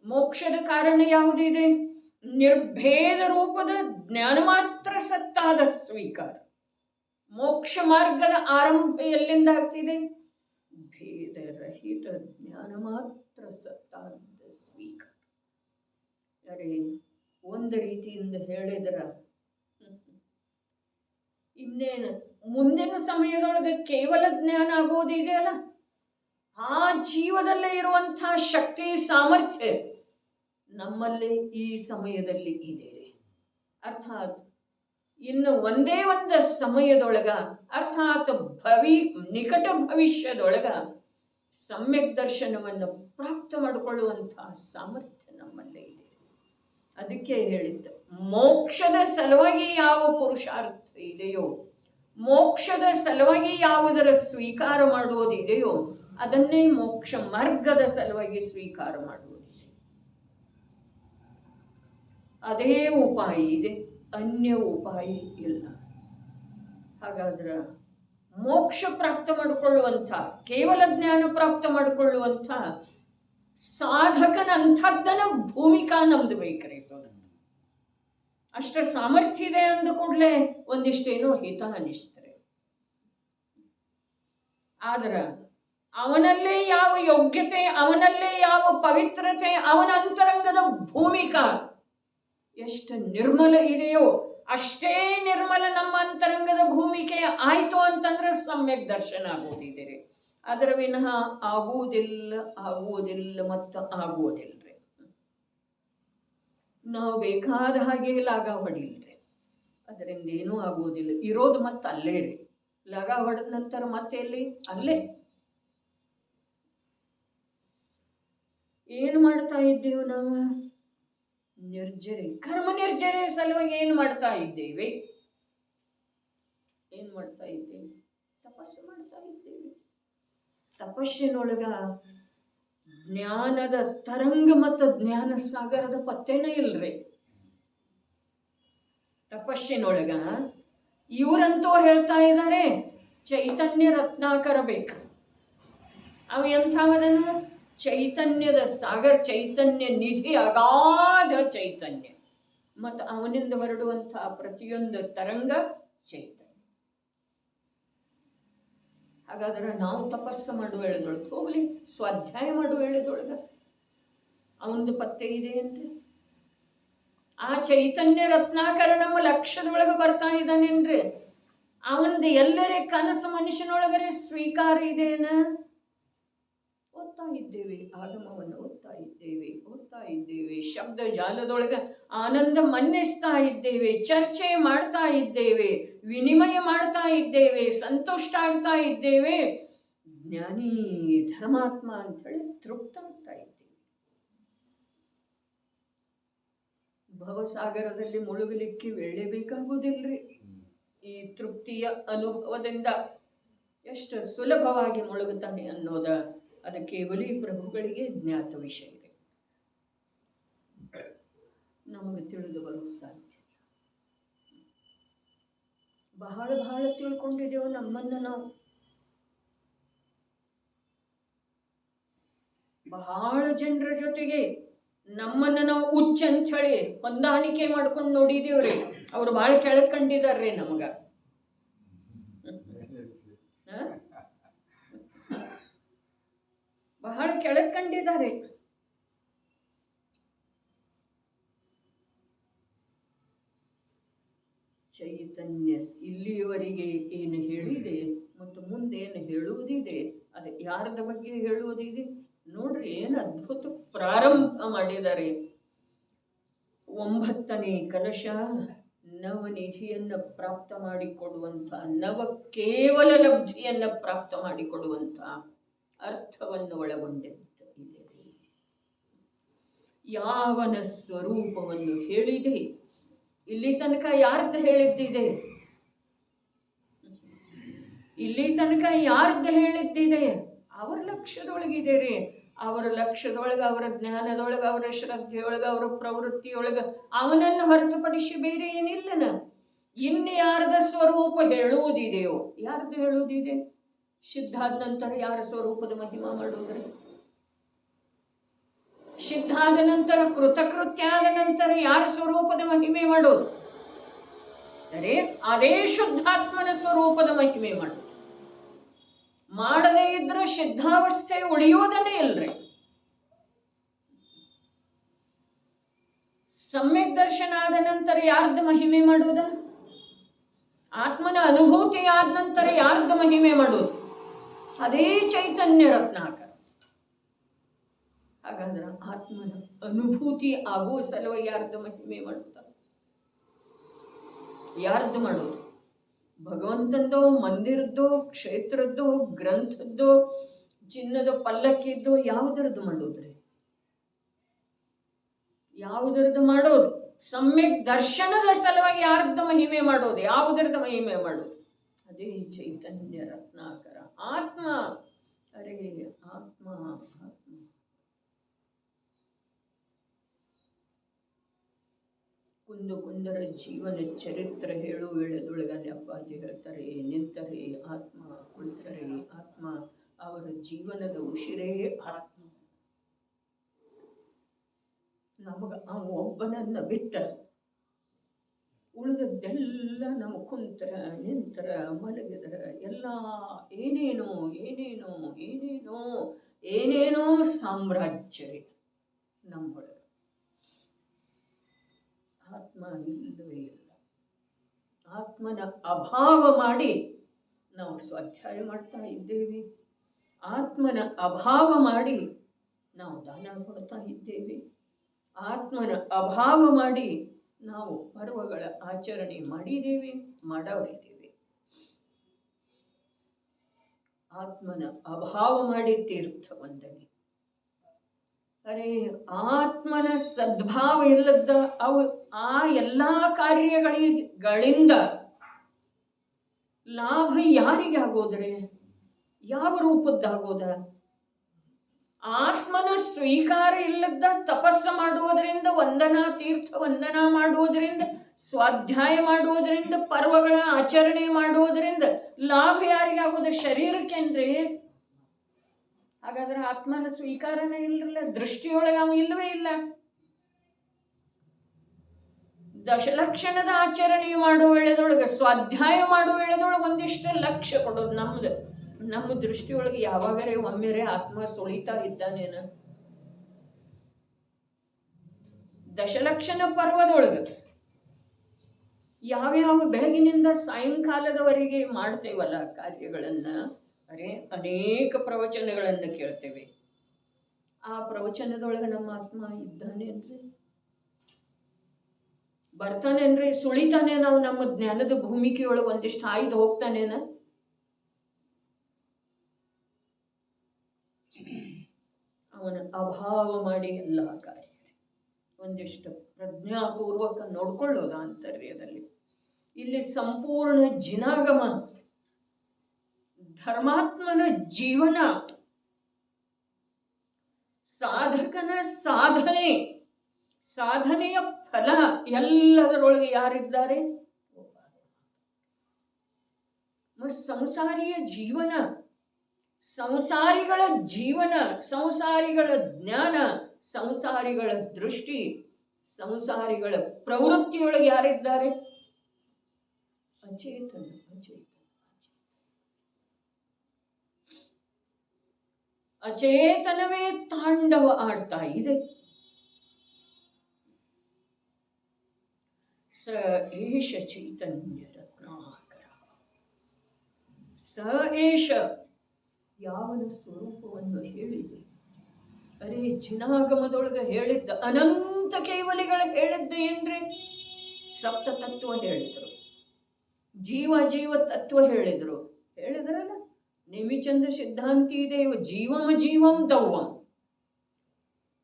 ಮೋಕ್ಷದ ಕಾರಣ ಯಾವುದಿದೆ? ನಿರ್ಭೇದ ರೂಪದ ಜ್ಞಾನ ಮಾತ್ರ ಸತ್ತಾದ ಸ್ವೀಕಾರ. ಮೋಕ್ಷ ಮಾರ್ಗದ ಆರಂಭ ಎಲ್ಲಿಂದ ಆಗ್ತಿದೆ? ಭೇದರಹಿತ ಜ್ಞಾನ ಮಾತ್ರ ಸತ್ತಾದ ಸ್ವೀಕಾರ. ಅರೆ ಒಂದು ರೀತಿಯಿಂದ ಹೇಳಿದ್ರ ಇನ್ನೇನು ಮುಂದಿನ ಸಮಯದೊಳಗೆ ಕೇವಲ ಜ್ಞಾನ ಆಗೋದಿದೆಯಲ್ಲ, ಆ ಜೀವದಲ್ಲೇ ಇರುವಂಥ ಶಕ್ತಿ ಸಾಮರ್ಥ್ಯ ನಮ್ಮಲ್ಲಿ ಈ ಸಮಯದಲ್ಲಿ ಇದೆ. ಅರ್ಥಾತ್ ಇನ್ನು ಒಂದೇ ಒಂದು ಸಮಯದೊಳಗ ಅರ್ಥಾತ್ ನಿಕಟ ಭವಿಷ್ಯದೊಳಗ ಸಮ್ಯಕ್ ದರ್ಶನವನ್ನು ಪ್ರಾಪ್ತ ಮಾಡಿಕೊಳ್ಳುವಂತಹ ಸಾಮರ್ಥ್ಯ ನಮ್ಮಲ್ಲೇ ಇದೆ. ಅದಕ್ಕೆ ಹೇಳಿದ್ದು ಮೋಕ್ಷದ ಸಲುವಾಗಿ ಯಾವ ಪುರುಷಾರ್ಥ ಇದೆಯೋ, ಮೋಕ್ಷದ ಸಲುವಾಗಿ ಯಾವುದರ ಸ್ವೀಕಾರ ಮಾಡುವುದಿದೆಯೋ ಅದನ್ನೇ ಮೋಕ್ಷ ಮಾರ್ಗದ ಸಲುವಾಗಿ ಸ್ವೀಕಾರ ಮಾಡುವುದಿದೆ. ಅದೇ ಉಪಾಯ ಇದೆ, ಅನ್ಯ ಉಪಾಯ ಇಲ್ಲ. ಹಾಗಾದ್ರೆ ಮೋಕ್ಷ ಪ್ರಾಪ್ತ ಮಾಡಿಕೊಳ್ಳುವಂಥ, ಕೇವಲ ಜ್ಞಾನ ಪ್ರಾಪ್ತ ಮಾಡಿಕೊಳ್ಳುವಂಥ ಸಾಧಕನಂಥದ್ದನ ಭೂಮಿಕಾ ನಮ್ದು ಬೇಕ್ರಿ. ಅಷ್ಟರ ಸಾಮರ್ಥ್ಯ ಇದೆ ಅಂದ ಕೂಡಲೇ ಒಂದಿಷ್ಟೇನೋ ಹಿತ ಅನಿಸ್ತರೆ. ಆದ್ರ ಅವನಲ್ಲೇ ಯಾವ ಯೋಗ್ಯತೆ, ಅವನಲ್ಲೇ ಯಾವ ಪವಿತ್ರತೆ, ಅವನ ಅಂತರಂಗದ ಭೂಮಿಕಾ ಎಷ್ಟು ನಿರ್ಮಲ ಇದೆಯೋ ಅಷ್ಟೇ ನಿರ್ಮಲ ನಮ್ಮ ಅಂತರಂಗದ ಭೂಮಿಕೆ ಆಯ್ತು ಅಂತಂದ್ರೆ ಸಮ್ಯಕ್ ದರ್ಶನ ಆಗೋದಿದೆ. ಅದರ ವಿನಃ ಆಗುವುದಿಲ್ಲ ಮತ್ತು ಆಗುವುದಿಲ್ಲರಿ. ನಾವು ಬೇಕಾದ ಹಾಗೆ ಲಾಗ ಹೊಡಿಲ್ರಿ, ಅದರಿಂದ ಏನೂ ಆಗುವುದಿಲ್ಲ. ಇರೋದು ಮತ್ತೆ ಅಲ್ಲೇ ರೀ. ಲಾಗ ಹೊಡೆದ ನಂತರ ಮತ್ತೆ ಎಲ್ಲಿ? ಅಲ್ಲೇ. ಏನು ಮಾಡ್ತಾ ಇದ್ದೇವೆ ನಾವು? ನಿರ್ಜರೆ, ಕರ್ಮ ನಿರ್ಜರೆ ಸಲುವಾಗಿ ಏನು ಮಾಡ್ತಾ ಇದ್ದೇವೆ? ಏನು ಮಾಡ್ತಾ ಇದ್ದೇವೆ? ತಪಸ್ಸು ಮಾಡ್ತಾ ಇದ್ದೇವೆ. ತಪಸ್ಸಿನೊಳಗ ಜ್ಞಾನದ ತರಂಗ ಮತ್ತು ಜ್ಞಾನ ಸಾಗರದ ಪತ್ತೇನೇ ಇಲ್ರಿ. ತಪಸ್ಸಿನೊಳಗ ಇವರಂತೂ ಹೇಳ್ತಾ ಇದ್ದಾರೆ ಚೈತನ್ಯ ರತ್ನಾಕರ ಬೇಕು. ಅವು ಎಂಥವದನ್ನು? ಚೈತನ್ಯದ ಸಾಗರ, ಚೈತನ್ಯ ನಿಧಿ, ಅಗಾಧ ಚೈತನ್ಯ ಮತ್ತು ಅವನಿಂದ ಹೊರಡುವಂತಹ ಪ್ರತಿಯೊಂದು ತರಂಗ ಚೈತನ್ಯ. ಹಾಗಾದ್ರೆ ನಾವು ತಪಸ್ಸು ಮಾಡುವ ವೇಳೆದೊಳಗೆ ಹೋಗ್ಲಿ, ಸ್ವಾಧ್ಯಾಯ ಮಾಡುವ ವೇಳೆದೊಳಗೆ ಅವನದು ಪತ್ತೆ ಇದೆ ಅಂದ್ರೆ ಆ ಚೈತನ್ಯ ರತ್ನಾಕರ ನಮ್ಮ ಲಕ್ಷ್ಯದೊಳಗೆ ಬರ್ತಾ ಇದ್ದಾನೇನ್ರಿ? ಅವನದು ಎಲ್ಲರೇ ಕನಸು ಮನುಷ್ಯನೊಳಗರೆ ಸ್ವೀಕಾರ ಇದೆನ? ಓದ್ತಾ ಇದ್ದೇವೆ, ಆಗಮವನ್ನು ಓದ್ತಾ ಇದ್ದೇವೆ, ಶಬ್ದ ಜಾಲದೊಳಗೆ ಆನಂದ ಮನ್ನಿಸ್ತಾ ಇದ್ದೇವೆ, ಚರ್ಚೆ ಮಾಡ್ತಾ ಇದ್ದೇವೆ, ವಿನಿಮಯ ಮಾಡ್ತಾ ಇದ್ದೇವೆ, ಸಂತುಷ್ಟ ಆಗ್ತಾ ಇದ್ದೇವೆ, ಜ್ಞಾನಿ ಧರ್ಮಾತ್ಮ ಅಂತೇಳಿ ತೃಪ್ತ ಆಗ್ತಾ ಇದ್ದೇವೆ. ಭವಸಾಗರದಲ್ಲಿ ಮುಳುಗಲಿಕ್ಕೆ ವೇಳೆ ಬೇಕಾಗುವುದಿಲ್ರಿ. ಈ ತೃಪ್ತಿಯ ಅನುಭವದಿಂದ ಎಷ್ಟು ಸುಲಭವಾಗಿ ಮುಳುಗುತ್ತಾನೆ ಅನ್ನೋದ ಅದು ಕೇವಲ ಈ ಪ್ರಭುಗಳಿಗೆ ಜ್ಞಾತ ವಿಷಯ ಇದೆ, ನಮಗೆ ತಿಳಿದು ಬರೋದು ಸಾಧ್ಯ. ಬಹಳ ಬಹಳ ತಿಳ್ಕೊಂಡಿದ್ದೇವೆ ನಮ್ಮನ್ನು ನಾವು. ಬಹಳ ಜನರ ಜೊತೆಗೆ ನಮ್ಮನ್ನ ನಾವು ಹುಚ್ಚ ಅಂತ ಹೇಳಿ ಹೊಂದಾಣಿಕೆ ಮಾಡ್ಕೊಂಡು ನೋಡಿದೇವ್ರಿ. ಅವ್ರು ಬಹಳ ಕೆಳಗ್ ಕಂಡಿದಾರ್ರಿ ನಮಗ. ಬಹಳ ಕೆಳಗ್ ಕಂಡಿದ್ದಾರೆ. ಚೈತನ್ಯ ಇಲ್ಲಿಯವರೆಗೆ ಏನು ಹೇಳಿದೆ ಮತ್ತು ಮುಂದೇನು ಹೇಳುವುದಿದೆ, ಅದು ಯಾರದ ಬಗ್ಗೆ ಹೇಳುವುದಿದೆ ನೋಡ್ರಿ. ಏನು ಅದ್ಭುತ ಪ್ರಾರಂಭ ಮಾಡಿದ್ದಾರೆ. 9ನೇ ಕಲಶ ನವನಿಧಿಯನ್ನು ಪ್ರಾಪ್ತ ಮಾಡಿಕೊಡುವಂಥ, ನವ ಕೇವಲ ಲಬ್ಧಿಯನ್ನು ಪ್ರಾಪ್ತ ಮಾಡಿಕೊಡುವಂಥ ಅರ್ಥವನ್ನು ಒಳಗೊಂಡಿದೆ. ಯಾವನ ಸ್ವರೂಪವನ್ನು ಹೇಳಿದೆ. ಇಲ್ಲಿ ತನಕ ಯಾರ್ದು ಹೇಳಿದ್ದಿದೆ? ಇಲ್ಲಿ ತನಕ ಯಾರ್ದು ಹೇಳಿದ್ದಿದೆ? ಅವರ ಲಕ್ಷ್ಯದೊಳಗಿದೆ ರೀ. ಅವರ ಲಕ್ಷ್ಯದೊಳಗೆ, ಅವರ ಜ್ಞಾನದೊಳಗೆ, ಅವರ ಶ್ರದ್ಧೆಯೊಳಗೆ, ಅವರ ಪ್ರವೃತ್ತಿಯೊಳಗೆ ಅವನನ್ನು ಹೊರತುಪಡಿಸಿ ಬೇರೆ ಏನಿಲ್ಲನ. ಇನ್ನು ಯಾರ್ದ ಸ್ವರೂಪ ಹೇಳುವುದಿದೆಯೋ? ಯಾರ್ದು ಹೇಳುವುದಿದೆ? ಸಿದ್ಧಾದ ನಂತರ ಯಾರ ಸ್ವರೂಪದ ಮಹಿಮಾ ಮಾಡುವುದ್ರಿ? ಸಿದ್ಧಾದ ನಂತರ, ಕೃತಕೃತ್ಯ ಆದ ನಂತರ ಯಾರ ಸ್ವರೂಪದ ಮಹಿಮೆ ಮಾಡೋದು? ಅದೇ ಶುದ್ಧಾತ್ಮನ ಸ್ವರೂಪದ ಮಹಿಮೆ ಮಾಡೋದು. ಮಾಡದೇ ಇದ್ರೆ ಸಿದ್ಧಾವಸ್ಥೆ ಉಳಿಯೋದನ್ನೇ ಇಲ್ರಿ. ಸಮ್ಯಕ್ ದರ್ಶನ ಆದ ನಂತರ ಯಾರ್ದ ಮಹಿಮೆ ಮಾಡುವುದ? ಆತ್ಮನ ಅನುಭೂತಿ ಆದ ನಂತರ ಯಾರ್ದ ಮಹಿಮೆ ಮಾಡುವುದು? ಅದೇ ಚೈತನ್ಯ ರತ್ನಾಕರ. ಹಾಗಾದ್ರೆ ಆತ್ಮನ ಅನುಭೂತಿ ಆಗುವ ಸಲುವಾಗಿ ಯಾರ್ದ ಮಹಿಮೆ ಮಾಡುತ್ತಾರೆ? ಯಾರ್ದು ಮಾಡೋದು? ಭಗವಂತಂದೋ, ಮಂದಿರದ್ದೋ, ಕ್ಷೇತ್ರದ್ದೋ, ಗ್ರಂಥದ್ದೋ, ಚಿನ್ನದ ಪಲ್ಲಕ್ಕಿದ್ದೋ, ಯಾವುದರದ್ದು ಮಾಡೋದ್ರಿ? ಯಾವುದರದ್ದು ಮಾಡೋದು? ಸಮ್ಯಕ್ ದರ್ಶನದ ಸಲುವಾಗಿ ಯಾರ್ದ ಮಹಿಮೆ ಮಾಡೋದು? ಯಾವುದರದ ಮಹಿಮೆ ಮಾಡೋದು? ಅದೇ ಚೈತನ್ಯ ರತ್ನಾಕರ ಆತ್ಮ. ಅರೇ ಆತ್ಮ, ಆತ್ಮ. ಕುಂದರ ಜೀವನ ಚರಿತ್ರೆ ಹೇಳು ವೇಳೆದೊಳಗಲ್ಲಿ ಅಪ್ಪಾಜಿ ಹೇಳ್ತಾರೆ, ನಿಂತರೆ ಆತ್ಮ, ಕುಳಿತರೆ ಆತ್ಮ. ಅವರ ಜೀವನದ ಉಸಿರೇ ಆತ್ಮ. ನಮಗ ಒಬ್ಬನನ್ನ ಬಿಟ್ಟ ಉಳಿದದ್ದೆಲ್ಲ ನಾವು ಕುಂತರ, ನಿಂತರ, ಮಲಗಿದರ ಎಲ್ಲ ಏನೇನೋ ಏನೇನೋ ಏನೇನೋ ಏನೇನೋ ಸಾಮ್ರಾಜ್ಯರೇ ನಮ್ಮೊಳಗೆ. ಆತ್ಮ ಇಲ್ಲವೇ ಇಲ್ಲ. ಆತ್ಮನ ಅಭಾವ ಮಾಡಿ ನಾವು ಸ್ವಾಧ್ಯಾಯ ಮಾಡ್ತಾ ಇದ್ದೇವೆ. ಆತ್ಮನ ಅಭಾವ ಮಾಡಿ ನಾವು ದಾನ ಕೊಡ್ತಾ ಇದ್ದೇವೆ. ಆತ್ಮನ ಅಭಾವ ಮಾಡಿ ನಾವು ಪರ್ವಗಳ ಆಚರಣೆ ಮಾಡಿದ್ದೇವೆ, ಮಾಡವರಿದ್ದೇವೆ. ಆತ್ಮನ ಅಭಾವ ಮಾಡಿ ತೀರ್ಥ ವಂದನೆ. ಅರೆ ಆತ್ಮನ ಸದ್ಭಾವ ಇಲ್ಲದ ಆ ಎಲ್ಲಾ ಕಾರ್ಯಗಳಿಂದ ಲಾಭ ಯಾರಿಗೆ ಆಗೋದ್ರೆ? ಯಾವ ರೂಪದ್ದಾಗೋದ? ಆತ್ಮನ ಸ್ವೀಕಾರ ಇಲ್ಲದ ತಪಸ್ಸು ಮಾಡುವುದರಿಂದ, ವಂದನಾ ತೀರ್ಥ ವಂದನಾ ಮಾಡುವುದರಿಂದ, ಸ್ವಾಧ್ಯಾಯ ಮಾಡುವುದರಿಂದ, ಪರ್ವಗಳ ಆಚರಣೆ ಮಾಡುವುದರಿಂದ ಲಾಭ ಯಾರಿಗಾಗೋದ? ಶರೀರಕ್ಕೇನ್ರಿ? ಹಾಗಾದ್ರೆ ಆತ್ಮನ ಸ್ವೀಕಾರನೇ ಇಲ್ಲಲ್ಲ, ದೃಷ್ಟಿಯೊಳಗೆ ಅವ ಇಲ್ಲವೇ ಇಲ್ಲ. ದಶಲಕ್ಷಣದ ಆಚರಣೆ ಮಾಡುವ ವೇಳೆದೊಳಗೆ, ಸ್ವಾಧ್ಯಾಯ ಮಾಡುವ ವೇಳೆದೊಳಗೆ ಒಂದಿಷ್ಟು ಲಕ್ಷ್ಯ ಕೊಡೋದು ನಮ್ದು. ನಮ್ಮ ದೃಷ್ಟಿಯೊಳಗೆ ಯಾವಾಗರೇ ಒಮ್ಮೆರೆ ಆತ್ಮ ಸುಳಿತಾ ಇದ್ದಾನೇನ? ದಶಲಕ್ಷಣ ಪರ್ವದೊಳಗೆ ಯಾವ್ಯಾವ ಬೆಳಗಿನಿಂದ ಸಾಯಂಕಾಲದವರೆಗೆ ಮಾಡ್ತೇವಲ್ಲ ಕಾರ್ಯಗಳನ್ನ, ಅರೆ ಅನೇಕ ಪ್ರವಚನಗಳನ್ನು ಕೇಳ್ತೇವೆ. ಆ ಪ್ರವಚನದೊಳಗೆ ನಮ್ಮ ಆತ್ಮ ಇದ್ದಾನೇನ್ರಿ? ಬರ್ತಾನೇನ್ರಿ? ಸುಳಿತಾನೆ? ನಾವು ನಮ್ಮ ಜ್ಞಾನದ ಭೂಮಿಕೆಯೊಳಗೆ ಒಂದಿಷ್ಟು ಆಯ್ದು ಹೋಗ್ತಾನೇನ? ಅವನ ಅಭಾವ ಮಾಡಿ ಎಲ್ಲ ಕಾರ್ಯ ಒಂದಿಷ್ಟು ಪ್ರಜ್ಞಾಪೂರ್ವಕ ನೋಡ್ಕೊಳ್ಳೋದು ಆಂತರ್ಯದಲ್ಲಿ. ಇಲ್ಲಿ ಸಂಪೂರ್ಣ ಜಿನಾಗಮ, ಧರ್ಮಾತ್ಮನ ಜೀವನ, ಸಾಧಕನ ಸಾಧನೆ, ಸಾಧನೆಯ ಫಲ ಎಲ್ಲದರೊಳಗೆ ಯಾರಿದ್ದಾರೆ? ಸಂಸಾರಿಯ ಜೀವನ, ಸಂಸಾರಿಗಳ ಜೀವನ, ಸಂಸಾರಿಗಳ ಜ್ಞಾನ, ಸಂಸಾರಿಗಳ ದೃಷ್ಟಿ, ಸಂಸಾರಿಗಳ ಪ್ರವೃತ್ತಿಯೊಳಗೆ ಯಾರಿದ್ದಾರೆ? ಅಚೇತನ. ಅಚೇತನವೇ ತಾಂಡವ ಆಡ್ತಾ ಇದೆ. ಸ ಏಷ ಚೈತನ್ಯ ರತ್ನಾಕರ. ಸ ಏಷ ಯಾವನ ಸ್ವರೂಪವನ್ನು ಹೇಳಿದೆ? ಅರೆ ಜಿನಾಗಮದೊಳಗೆ ಹೇಳಿದ್ದ ಅನಂತ ಕೇವಲಿಗಳು ಹೇಳಿದ್ದ ಏನ್ರಿ? ಸಪ್ತ ತತ್ವ ಹೇಳಿದರು, ಜೀವ ತತ್ವ ಹೇಳಿದ್ರಲ್ಲ. ನೇಮಿಚಂದ್ರ ಸಿದ್ಧಾಂತಿ ಇದೆ, ಜೀವಂ ಜೀವಂ ದೌವಂ,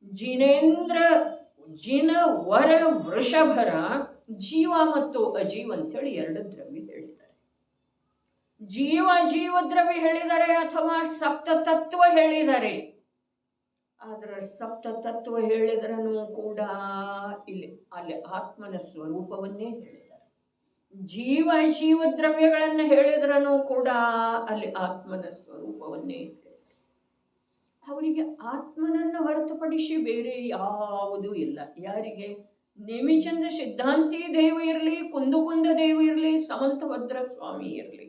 ಜಿನೇಂದ್ರ ಜಿನ ವರ ವೃಷಭರ ಜೀವ ಮತ್ತು ಅಜೀವ ಅಂತೇಳಿ ಎರಡು ದ್ರವ್ಯ ಹೇಳಿದ್ದಾರೆ. ಜೀವ ದ್ರವ್ಯ ಹೇಳಿದ್ದಾರೆ ಅಥವಾ ಸಪ್ತ ತತ್ವ ಹೇಳಿದ್ದಾರೆ. ಆದ್ರೆ ಸಪ್ತ ತತ್ವ ಹೇಳಿದ್ರೂ ಕೂಡ ಅಲ್ಲಿ ಆತ್ಮನ ಸ್ವರೂಪವನ್ನೇ ಹೇಳಿದ್ದಾರೆ. ಜೀವ ದ್ರವ್ಯಗಳನ್ನು ಹೇಳಿದ್ರೂ ಕೂಡ ಅಲ್ಲಿ ಆತ್ಮನ ಸ್ವರೂಪವನ್ನೇ ಹೇಳಿದ್ದಾರೆ. ಅವರಿಗೆ ಆತ್ಮನನ್ನು ಹೊರತುಪಡಿಸಿ ಬೇರೆ ಯಾವುದೂ ಇಲ್ಲ. ಯಾರಿಗೆ? ನೇಮಿಚಂದ್ರ ಸಿದ್ಧಾಂತಿ ದೇವ ಇರಲಿ, ಕುಂದ ದೇವ ಇರಲಿ, ಸಮಂತಭದ್ರ ಸ್ವಾಮಿ ಇರಲಿ,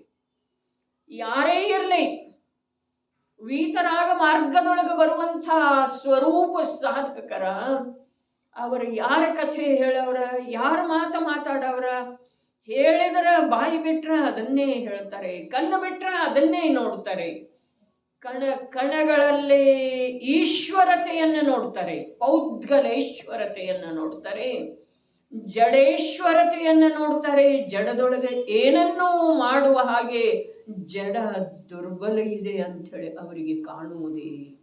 ಯಾರೇ ಇರಲಿ, ವೀತರಾಗ ಮಾರ್ಗದೊಳಗೆ ಬರುವಂಥ ಸ್ವರೂಪ ಸಾಧಕರ ಅವರು ಯಾರ ಕಥೆ ಹೇಳವ್ರ, ಯಾರ ಮಾತಾಡವ್ರ, ಹೇಳಿದ್ರ ಬಾಯಿ ಬಿಟ್ರ ಅದನ್ನೇ ಹೇಳ್ತಾರೆ, ಕಣ್ಣು ಬಿಟ್ರ ಅದನ್ನೇ ನೋಡ್ತಾರೆ. ಕಣಗಳಲ್ಲೇ ಈಶ್ವರತೆಯನ್ನು ನೋಡ್ತಾರೆ, ಪೌದ್ಗಲೇಶ್ವರತೆಯನ್ನು ನೋಡ್ತಾರೆ, ಜಡೇಶ್ವರತೆಯನ್ನು ನೋಡ್ತಾರೆ. ಜಡದೊಳಗೆ ಏನನ್ನೂ ಮಾಡುವ ಹಾಗೆ ಜಡ ದುರ್ಬಲ ಇದೆ ಅಂಥೇಳಿ ಅವರಿಗೆ ಕಾಣುವುದೇ ಇಲ್ಲ.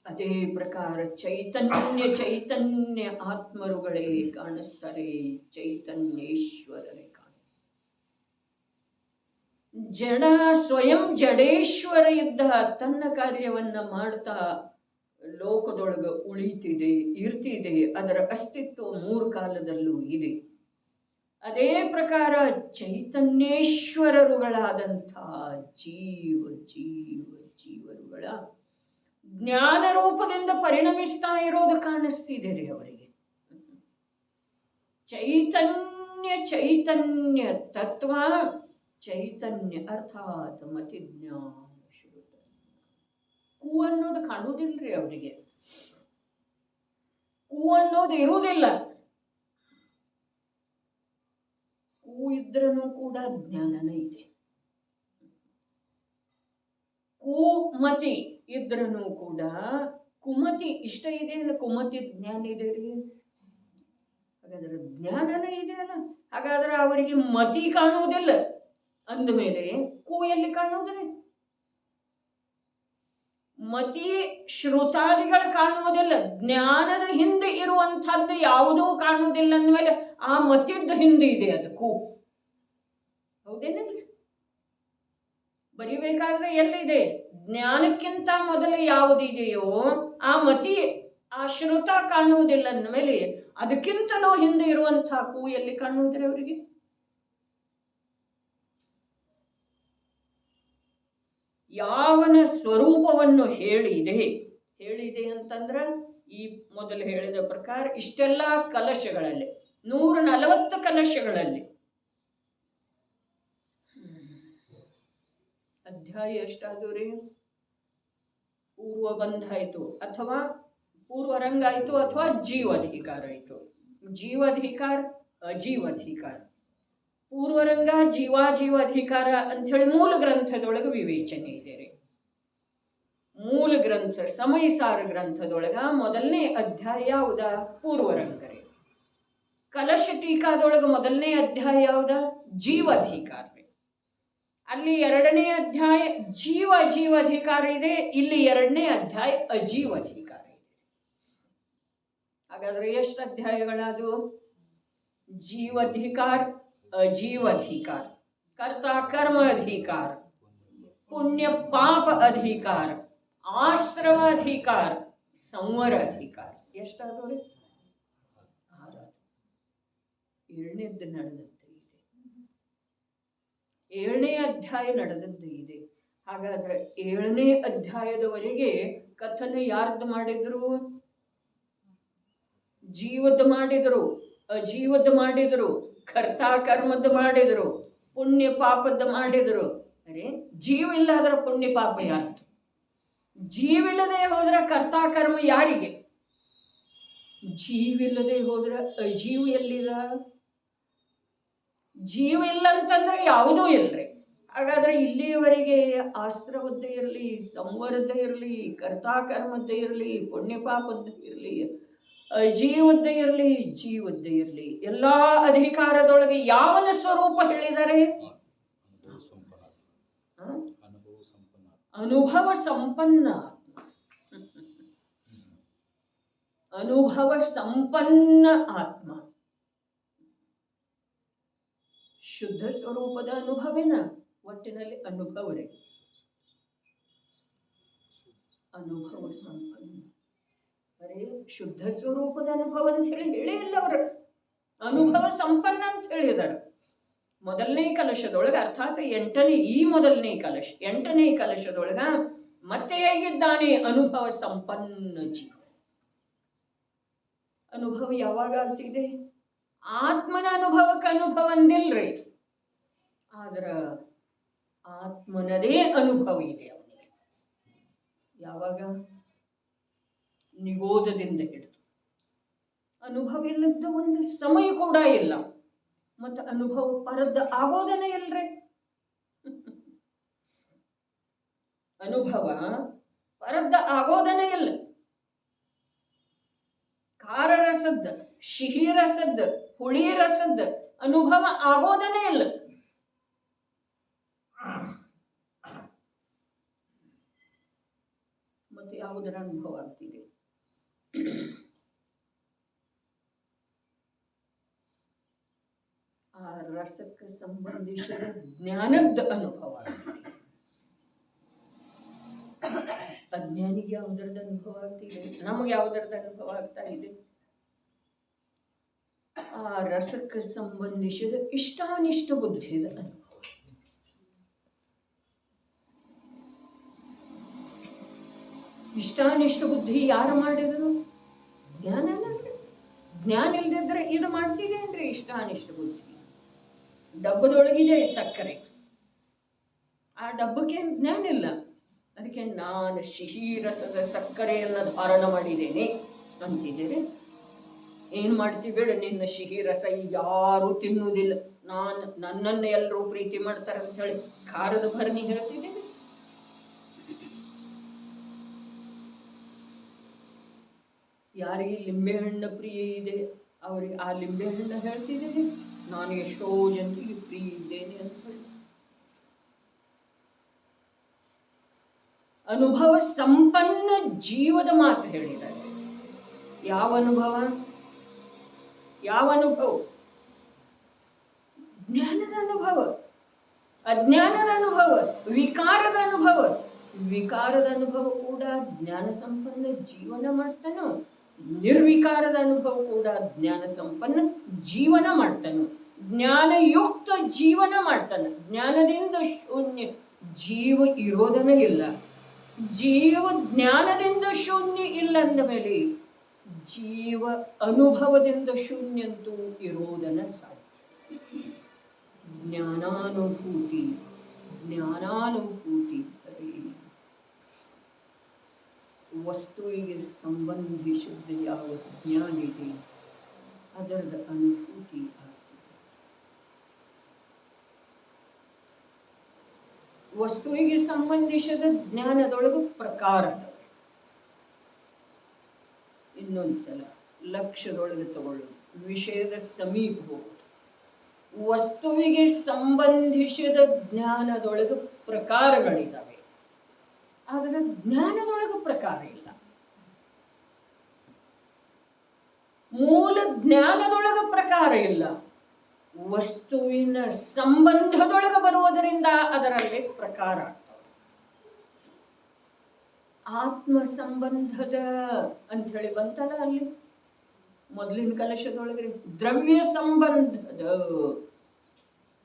ಅದೇ ಪ್ರಕಾರ ಚೈತನ್ಯ ಆತ್ಮರುಗಳೇ ಕಾಣಿಸ್ತಾರೆ, ಚೈತನ್ಯೇಶ್ವರರೇ ಕಾಣ. ಜಡ ಸ್ವಯಂ ಜಡೇಶ್ವರ ಇದ್ದ ತನ್ನ ಕಾರ್ಯವನ್ನ ಮಾಡ್ತಾ ಲೋಕದೊಳಗೆ ಇರ್ತಿದೆ. ಅದರ ಅಸ್ತಿತ್ವ ಮೂರು ಕಾಲದಲ್ಲೂ ಇದೆ. ಅದೇ ಪ್ರಕಾರ ಚೈತನ್ಯೇಶ್ವರರುಗಳಾದಂಥ ಜೀವರುಗಳ ಜ್ಞಾನ ರೂಪದಿಂದ ಪರಿಣಮಿಸ್ತಾ ಇರೋದು ಕಾಣಿಸ್ತಿದೆ ರೀ ಅವರಿಗೆ. ಚೈತನ್ಯ ತತ್ವ, ಚೈತನ್ಯ ಅರ್ಥಾತ್ ಮತಿಜ್ಞಾನ ಶ್ರುತ. ಕೂ ಅನ್ನೋದು ಕಾಣುವುದಿಲ್ರಿ ಅವರಿಗೆ, ಕೂ ಅನ್ನೋದು ಇರುವುದಿಲ್ಲ. ಕೂ ಇದ್ರೂ ಕೂಡ ಜ್ಞಾನನೇ ಇದೆ. ಕುಮತಿ ಇದ್ರೂ ಕೂಡ ಕುಮತಿ ಇಷ್ಟ ಇದೆ, ಕುಮತಿ ಜ್ಞಾನ ಇದೆ ರೀ. ಹಾಗಾದ್ರೆ ಜ್ಞಾನನೇ ಇದೆ ಅಲ್ಲ. ಹಾಗಾದ್ರೆ ಅವರಿಗೆ ಮತಿ ಕಾಣುವುದಿಲ್ಲ ಅಂದಮೇಲೆ ಕೂ ಎಲ್ಲಿ ಕಾಣುವುದ್ರಿ? ಮತಿ ಶ್ರುತಾದಿಗಳು ಕಾಣುವುದಿಲ್ಲ. ಜ್ಞಾನದ ಹಿಂದೆ ಇರುವಂಥದ್ದು ಯಾವುದೂ ಕಾಣುವುದಿಲ್ಲ ಅಂದಮೇಲೆ ಆ ಮತಿದ್ದ ಹಿಂದೆ ಇದೆ ಅದು ಕೂ. ಹೌದೇನಿಲ್ಲ? ಬರಿಬೇಕಾದ್ರೆ ಎಲ್ಲಿದೆ? ಜ್ಞಾನಕ್ಕಿಂತ ಮೊದಲು ಯಾವುದಿದೆಯೋ ಆ ಮತಿ, ಆ ಶ್ರುತ ಕಾಣುವುದಿಲ್ಲ ಅಂದಮೇಲೆ ಅದಕ್ಕಿಂತಲೂ ಹಿಂದೆ ಇರುವಂಥ ಕೂ ಎಲ್ಲಿ ಕಾಣುವುದ್ರಿ ಅವರಿಗೆ? ಯಾವನ ಸ್ವರೂಪವನ್ನು ಹೇಳಿದೆ ಅಂತಂದ್ರೆ ಈ ಮೊದಲು ಹೇಳಿದ ಪ್ರಕಾರ ಇಷ್ಟೆಲ್ಲ ಕಲಶಗಳಲ್ಲಿ 140 ಕಲಶಗಳಲ್ಲಿ ಅಧ್ಯಾಯ ಎಷ್ಟಾದವು ರೀ? ಪೂರ್ವಬಂಧ ಆಯಿತು, ಅಥವಾ ಪೂರ್ವರಂಗಾಯಿತು, ಅಥವಾ ಜೀವಾಧಿಕಾರ ಆಯಿತು. ಜೀವಾಧಿಕಾರ, ಅಜೀವಾಧಿಕಾರ. ಪೂರ್ವರಂಗ, ಜೀವಾಧಿಕಾರ ಅಂಥೇಳಿ ಮೂಲ ಗ್ರಂಥದೊಳಗೆ ವಿವೇಚನೆ ಇದೆ ರೀ. ಮೂಲ ಗ್ರಂಥ ಸಮಯಸಾರ ಗ್ರಂಥದೊಳಗ ಮೊದಲನೇ ಅಧ್ಯಾಯ ಯಾವುದ? ಪೂರ್ವರಂಗ ರೀ. ಕಲಶ ಟೀಕಾದೊಳಗೆ ಮೊದಲನೇ ಅಧ್ಯಾಯ ಯಾವುದ? ಜೀವಾಧಿಕಾರ ರೀ. ಅಲ್ಲಿ ಎರಡನೇ ಅಧ್ಯಾಯ ಜೀವಾಧಿಕಾರ ಇದೆ, ಇಲ್ಲಿ ಎರಡನೇ ಅಧ್ಯಾಯ ಅಜೀವಾಧಿಕಾರ ಇದೆ. ಹಾಗಾದ್ರೆ ಎಷ್ಟು ಅಧ್ಯಾಯಗಳದು? जीवाधिकार अजीवाधिकार, कर्ता कर्म अधिकार, पुण्य पाप अधिकार, ಆಶ್ರಮ ಅಧಿಕಾರ, ಸಂವರ ಅಧಿಕಾರ. ಎಷ್ಟಾದವ್ರಿ? 6. 7ನೇದ್ದು ನಡೆದದ್ದು ಇದೆ, 7ನೇ ಅಧ್ಯಾಯ ನಡೆದದ್ದು ಇದೆ. ಹಾಗಾದ್ರೆ 7ನೇ ಅಧ್ಯಾಯದವರೆಗೆ ಕಥನ ಯಾರ್ದು ಮಾಡಿದ್ರು? ಜೀವದ ಮಾಡಿದ್ರು, ಅಜೀವದ ಮಾಡಿದ್ರು, ಕರ್ತಾ ಕರ್ಮದ ಮಾಡಿದ್ರು, ಪುಣ್ಯ ಪಾಪದ ಮಾಡಿದ್ರು. ಅರೆ ಜೀವ ಇಲ್ಲಾದ್ರೆ ಪುಣ್ಯ ಪಾಪ ಯಾರ್ದು? ಜೀವಿಲ್ಲದೆ ಹೋದ್ರೆ ಕರ್ತಾ ಕರ್ಮ ಯಾರಿಗೆ? ಜೀವಿಲ್ಲದೆ ಹೋದ್ರೆ ಅಜೀವ ಎಲ್ಲಿದ? ಜೀವ ಇಲ್ಲ ಅಂತಂದ್ರೆ ಯಾವುದೂ ಇಲ್ರಿ. ಹಾಗಾದ್ರೆ ಇಲ್ಲಿಯವರೆಗೆ ಆಸ್ತ್ರವದ್ದೇ ಇರಲಿ, ಸಂವರದ್ದೇ ಇರಲಿ, ಕರ್ತಾ ಕರ್ಮದ್ದೇ ಇರಲಿ, ಪುಣ್ಯ ಪಾಪದ್ದೇ ಇರಲಿ, ಅಜೀವದ್ದೇ ಇರಲಿ, ಜೀವದ್ದೇ ಇರಲಿ, ಎಲ್ಲಾ ಅಧಿಕಾರದೊಳಗೆ ಯಾವನ ಸ್ವರೂಪ ಹೇಳಿದ್ದಾರೆ? ಅನುಭವ ಸಂಪನ್ನ. ಅನುಭವ ಸಂಪನ್ನ ಆತ್ಮ. ಶುದ್ಧ ಸ್ವರೂಪದ ಅನುಭವೇನ? ಒಟ್ಟಿನಲ್ಲಿ ಅನುಭವರೇ. ಅನುಭವ ಸಂಪನ್ನ. ಅರೆ ಶುದ್ಧ ಸ್ವರೂಪದ ಅನುಭವ ಅಂತ ಹೇಳೇ ಇಲ್ಲ ಅವರು. ಅನುಭವ ಸಂಪನ್ನ ಅಂತ ಹೇಳಿದ್ದಾರೆ. ಮೊದಲನೇ ಕಲಶದೊಳಗೆ, ಅರ್ಥಾತ್ ಮೊದಲನೇ ಕಲಶ 8ನೇ ಕಲಶದೊಳಗ ಮತ್ತೆ ಹೇಗಿದ್ದಾನೆ? ಅನುಭವ ಸಂಪನ್ನ ಜೀವ. ಅನುಭವ ಯಾವಾಗ ಆಗ್ತಿದೆ? ಆತ್ಮನ ಅನುಭವಕ್ಕೆ ಅನುಭವ ಅಂದಿಲ್ರಿ. ಆದ್ರ ಆತ್ಮನದೇ ಅನುಭವ ಇದೆ ಅವನಿಗೆ. ಯಾವಾಗ? ನಿಗೋಧದಿಂದ ಹಿಡಿದು. ಅನುಭವ ಇಲ್ಲದ ಒಂದು ಸಮಯ ಕೂಡ ಇಲ್ಲ. ಮತ್ತು ಅನುಭವ ಪರದ್ದ ಆಗೋದನೇ ಇಲ್ರಿ. ಅನುಭವ ಪರದ್ದ ಆಗೋದನೇ ಇಲ್ಲ. ಖಾರ ರಸದ್ದ, ಸಿಹಿ ರಸದ್ದ, ಹುಳಿ ರಸದ್ದ ಅನುಭವ ಆಗೋದನೇ ಇಲ್ಲ. ಮತ್ತೆ ಯಾವುದರ ಅನುಭವ ಆಗ್ತಿದೆ? ಆ ರಸಕ್ಕೆ ಸಂಬಂಧಿಸಿದ ಜ್ಞಾನದ ಅನುಭವ ಆಗ್ತಿದೆ. ಅಜ್ಞಾನಿಗೆ ಯಾವುದರದ ಅನುಭವ ಆಗ್ತಿದೆ? ನಮಗೆ ಯಾವುದರದ ಅನುಭವ ಆಗ್ತಾ ಇದೆ? ಆ ರಸಕ್ಕೆ ಸಂಬಂಧಿಸಿದ ಇಷ್ಟಾನಿಷ್ಟ ಬುದ್ಧಿದ ಅನುಭವ. ಇಷ್ಟಾನಿಷ್ಟ ಬುದ್ಧಿ ಯಾರು ಮಾಡಿದ್ರು? ಜ್ಞಾನ. ಜ್ಞಾನ ಇಲ್ದಿದ್ರೆ ಇದು ಮಾಡ್ತಿದೇನ್ರಿ ಇಷ್ಟಾನಿಷ್ಟ ಬುದ್ಧಿ? ಡಬ್ಬದೊಳಗಿದೆ ಸಕ್ಕರೆ, ಆ ಡಬ್ಬಕ್ಕೆ ಜ್ಞಾನ ಇಲ್ಲ. ಅದಕ್ಕೆ ನಾನು ಸಿಹಿ ರಸದ ಸಕ್ಕರೆಯನ್ನು ಧಾರಣ ಮಾಡಿದ್ದೇನೆ ಅಂತಿದ್ದೇನೆ. ಏನು ಮಾಡ್ತೀವಿ? ಬೇಡ, ನಿನ್ನ ಸಿಹಿ ರಸ ಯಾರು ತಿನ್ನುವುದಿಲ್ಲ, ನನ್ನನ್ನು ಎಲ್ಲರೂ ಪ್ರೀತಿ ಮಾಡ್ತಾರೆ ಅಂತ ಹೇಳಿ ಖಾರದ ಭರಣಿ ಹೇಳ್ತಿದ್ದೇನೆ. ಯಾರಿಗೆ ಲಿಂಬೆಹಣ್ಣು ಪ್ರಿಯ ಇದೆ ಅವರಿಗೆ ಆ ಲಿಂಬೆಹಣ್ಣು ಹೇಳ್ತಿದ್ದೇನೆ, ನಾನು ಎಷ್ಟೋ ಜನರಿಗೆ ಪ್ರಿಯ ಇದ್ದೇನೆ ಅಂತ ಹೇಳಿ. ಅನುಭವ ಸಂಪನ್ನ ಜೀವದ ಮಾತು ಹೇಳಿದ್ದಾರೆ. ಯಾವ ಅನುಭವ? ಯಾವ ಅನುಭವ? ಜ್ಞಾನದ ಅನುಭವ, ಅಜ್ಞಾನದ ಅನುಭವ, ವಿಕಾರದ ಅನುಭವ. ವಿಕಾರದ ಅನುಭವ ಕೂಡ ಜ್ಞಾನ ಸಂಪನ್ನ ಜೀವನ ಮಾಡ್ತಾನೋ, ನಿರ್ವಿಕಾರದ ಅನುಭವ ಕೂಡ ಜ್ಞಾನ ಸಂಪನ್ನ ಜೀವನ ಮಾಡ್ತಾನೋ, ಜ್ಞಾನಯುಕ್ತ ಜೀವನ ಮಾಡ್ತಾನೆ. ಜ್ಞಾನದಿಂದ ಶೂನ್ಯ ಜೀವ ಇರೋದನೇ ಇಲ್ಲ. ಜೀವ ಜ್ಞಾನದಿಂದ ಶೂನ್ಯ ಇಲ್ಲ ಅಂದ ಮೇಲೆ ಜೀವ ಅನುಭವದಿಂದ ಶೂನ್ಯಂತೂ ಇರೋದನ್ನ ಸಾಧ್ಯ. ಜ್ಞಾನಾನುಭೂತಿ, ಜ್ಞಾನಾನುಭೂತಿ ವಸ್ತುವಿಗೆ ಸಂಬಂಧಿಸಿದ ಯಾವ ಜ್ಞಾನ ಇದೆ ಅದರದ ಅನುಭೂತಿ ಆಗ್ತದೆ. ವಸ್ತುವಿಗೆ ಸಂಬಂಧಿಸಿದ ಜ್ಞಾನದೊಳಗೆ ಪ್ರಕಾರ. ಇನ್ನೊಂದ್ಸಲ ಲಕ್ಷ್ಯದೊಳಗೆ ತಗೊಳ್ಳೋದು, ವಿಷಯದ ಸಮೀಪ ಹೋಗೋದು. ವಸ್ತುವಿಗೆ ಸಂಬಂಧಿಸಿದ ಜ್ಞಾನದೊಳಗೆ ಪ್ರಕಾರಗಳಿದ್ದಾವೆ, ಆದರೆ ಜ್ಞಾನದೊಳಗೆ ಪ್ರಕಾರ ಇಲ್ಲ. ಮೂಲ ಜ್ಞಾನದೊಳಗ ಪ್ರಕಾರ ಇಲ್ಲ, ವಸ್ತುವಿನ ಸಂಬಂಧದೊಳಗೆ ಬರುವುದರಿಂದ ಅದರಲ್ಲಿ ಪ್ರಕಾರ ಆಗ್ತವೆ. ಆತ್ಮ ಸಂಬಂಧದ ಅಂಥೇಳಿ ಬಂತಲ್ಲ ಅಲ್ಲಿ ಮೊದಲಿನ ಕಲಶದೊಳಗೆ, ದ್ರವ್ಯ ಸಂಬಂಧದ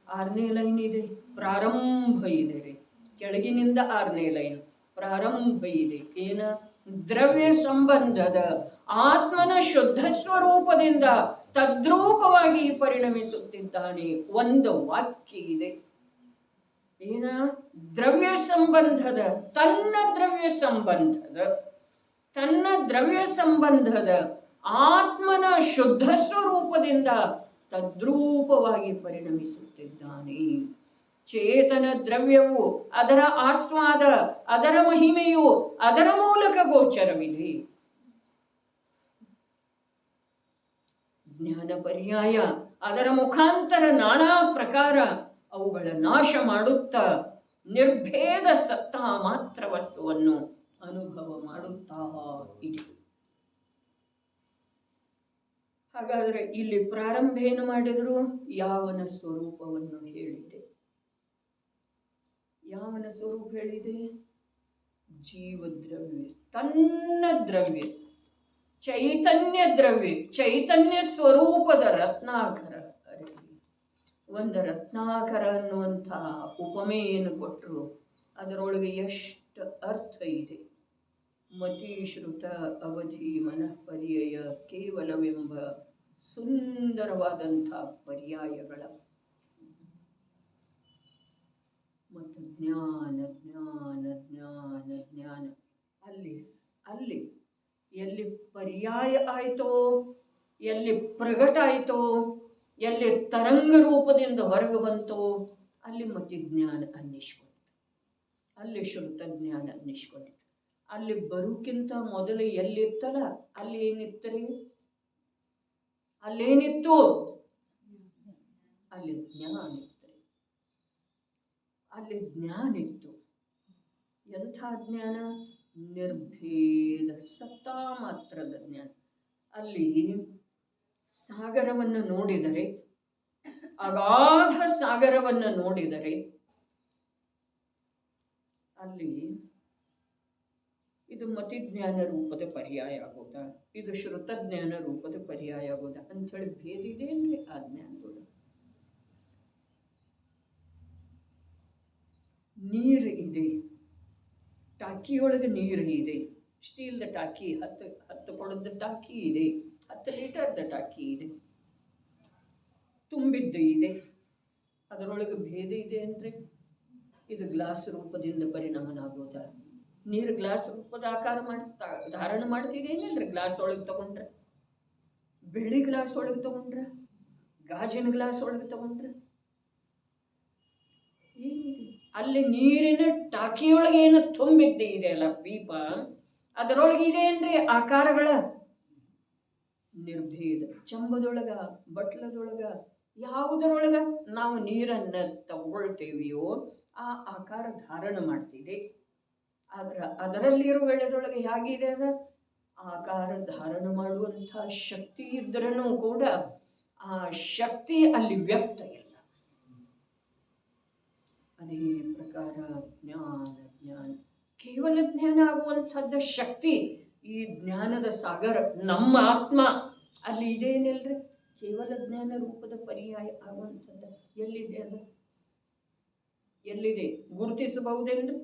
6ನೇ ಲೈನ್ ಇದೆ, ಪ್ರಾರಂಭ ಇದೆ ರೀ, ಕೆಳಗಿನಿಂದ 6ನೇ ಲೈನ್ ಪ್ರಾರಂಭ ಇದೆ. ಏನ? ದ್ರವ್ಯ ಸಂಬಂಧದ ಆತ್ಮನ ಶುದ್ಧ ಸ್ವರೂಪದಿಂದ ತದ್ರೂಪವಾಗಿ ಪರಿಣಮಿಸುತ್ತಿದ್ದಾನೆ. ಒಂದು ವಾಕ್ಯ ಇದೆ. ಏನ? ದ್ರವ್ಯ ಸಂಬಂಧದ, ತನ್ನ ದ್ರವ್ಯ ಸಂಬಂಧದ ಆತ್ಮನ ಶುದ್ಧ ಸ್ವರೂಪದಿಂದ ತದ್ರೂಪವಾಗಿ ಪರಿಣಮಿಸುತ್ತಿದ್ದಾನೆ. ಚೇತನ ದ್ರವ್ಯವು, ಅದರ ಆಸ್ವಾದ, ಅದರ ಮಹಿಮೆಯು ಅದರ ಮೂಲಕ ಗೋಚರವಿದೆ. ಜ್ಞಾನ ಪರ್ಯಾಯ ಅದರ ಮುಖಾಂತರ ನಾನಾ ಪ್ರಕಾರ ಅವುಗಳ ನಾಶ ಮಾಡುತ್ತಾ ನಿರ್ಭೇದ ಸತ್ತಾ ಮಾತ್ರ ವಸ್ತುವನ್ನು ಅನುಭವ ಮಾಡುತ್ತಾ ಇದೆ. ಹಾಗಾದರೆ ಇಲ್ಲಿ ಪ್ರಾರಂಭ ಏನು ಮಾಡಿದರು? ಯಾವನ ಸ್ವರೂಪವನ್ನು ಹೇಳಿದೆ. ಯಾವನ ಸ್ವರೂಪ ಹೇಳಿದೆ? ಜೀವದ್ರವ್ಯ, ತನ್ನ ದ್ರವ್ಯ, ಚೈತನ್ಯ ದ್ರವ್ಯ, ಚೈತನ್ಯ ಸ್ವರೂಪದ ರತ್ನಾಕರ. ಒಂದು ರತ್ನಾಕರ ಅನ್ನುವಂಥ ಉಪಮೆಯನ್ನು ಕೊಟ್ಟರು, ಅದರೊಳಗೆ ಎಷ್ಟು ಅರ್ಥ ಇದೆ. ಮತೀಶ್ರುತ ಅವಧಿ ಮನಃಪರ್ಯಯ ಕೇವಲವೆಂಬ ಸುಂದರವಾದಂಥ ಪರ್ಯಾಯಗಳ ಮತ್ತು ಜ್ಞಾನ ಜ್ಞಾನ ಜ್ಞಾನ ಜ್ಞಾನ ಅಲ್ಲಿ ಅಲ್ಲಿ ಎಲ್ಲಿ ಪರ್ಯಾಯ ಆಯಿತೋ, ಎಲ್ಲಿ ಪ್ರಗಟ ಆಯಿತೋ, ಎಲ್ಲಿ ತರಂಗ ರೂಪದಿಂದ ಹೊರಗೆ ಬಂತೋ, ಅಲ್ಲಿ ಮತಿಜ್ಞಾನ ಅನ್ನಿಸ್ಕೊಂಡಿತು, ಅಲ್ಲಿ ಶುದ್ಧ ಜ್ಞಾನ ಅನ್ನಿಸ್ಕೊಂಡಿತು. ಅಲ್ಲಿ ಬರೋಕ್ಕಿಂತ ಮೊದಲು ಎಲ್ಲಿತ್ತಲ್ಲ ಅಲ್ಲಿ ಏನಿತ್ತರಿ? ಅಲ್ಲೇನಿತ್ತು? ಅಲ್ಲಿ ಜ್ಞಾನ ಇತ್ತು. ಅಲ್ಲಿ ಜ್ಞಾನ ಇತ್ತು. ಎಂಥ ಜ್ಞಾನ? ನಿರ್ಭೇದ ಸತ್ತಾ ಮಾತ್ರದ ಜ್ಞಾನ. ಅಲ್ಲಿ ಸಾಗರವನ್ನು ನೋಡಿದರೆ, ಅಗಾಧ ಸಾಗರವನ್ನು ನೋಡಿದರೆ, ಅಲ್ಲಿ ಇದು ಮತಿಜ್ಞಾನ ರೂಪದ ಪರ್ಯಾಯ ಆಗೋದ, ಇದು ಶ್ರುತಜ್ಞಾನ ರೂಪದ ಪರ್ಯಾಯ ಆಗೋದ ಅಂಥೇಳಿ ಭೇದ ಇದೆಯೇನ್ರಿ ಆ ಜ್ಞಾನಗಳು? ನೀರು ಇದೆ, ಟಾಕಿಯೊಳಗೆ ನೀರು ಇದೆ, ಸ್ಟೀಲ್ದ ಟಾಕಿ, 10 ಕೊಡದ ಟಾಕಿ ಇದೆ, 10 ಲೀಟರ್ದ ಟಾಕಿ ಇದೆ, ತುಂಬಿದ್ದು ಇದೆ. ಅದರೊಳಗೆ ಭೇದ ಇದೆ ಅಂದರೆ ಇದು ಗ್ಲಾಸ್ ರೂಪದಿಂದ ಪರಿಣಾಮನ ಆಗೋದ? ನೀರು ಗ್ಲಾಸ್ ರೂಪದ ಆಕಾರ ಧಾರಣ ಮಾಡ್ತಿದೇನಲ್ರಿ? ಗ್ಲಾಸ್ ಒಳಗೆ ತಗೊಂಡ್ರೆ, ಬೆಳ್ಳಿ ಗ್ಲಾಸ್ ಒಳಗೆ ತಗೊಂಡ್ರೆ, ಗಾಜಿನ ಗ್ಲಾಸ್ ಒಳಗೆ ತಗೊಂಡ್ರೆ ಏನಿದೆ? ಅಲ್ಲಿ ನೀರಿನ ಟಾಕಿಯೊಳಗೆ ಏನು ತುಂಬಿದ್ದೆ ಇದೆ ಅಲ್ಲ ಪೀಪ, ಅದರೊಳಗೆ ಇದೆ ಅಂದ್ರೆ ಆಕಾರಗಳ ನಿರ್ಭೇದ. ಚಂಬದೊಳಗ, ಬಟ್ಲದೊಳಗ, ಯಾವುದರೊಳಗ ನಾವು ನೀರನ್ನು ತಗೊಳ್ತೇವೆಯೋ ಆ ಆಕಾರ ಧಾರಣ ಮಾಡ್ತಿದೆ. ಅದರಲ್ಲಿರುವ ವೇಳೆದೊಳಗೆ ಹೇಗಿದೆ? ಅದ ಆಕಾರ ಧಾರಣ ಮಾಡುವಂಥ ಶಕ್ತಿ ಇದ್ರೂ ಕೂಡ ಆ ಶಕ್ತಿ ಅಲ್ಲಿ ವ್ಯಕ್ತ ಇಲ್ಲ. ಅದೇ ಪ್ರಕಾರ ಜ್ಞಾನ ಕೇವಲ ಜ್ಞಾನ ಆಗುವಂಥದ್ದ ಶಕ್ತಿ, ಈ ಜ್ಞಾನದ ಸಾಗರ ನಮ್ಮ ಆತ್ಮ ಅಲ್ಲಿ ಇದೇನಿಲ್ರಿ? ಕೇವಲ ಜ್ಞಾನ ರೂಪದ ಪರ್ಯಾಯ ಆಗುವಂಥದ್ದು ಎಲ್ಲಿದೆ? ಅದು ಎಲ್ಲಿದೆ? ಗುರುತಿಸಬಹುದೇನ್ರಿ?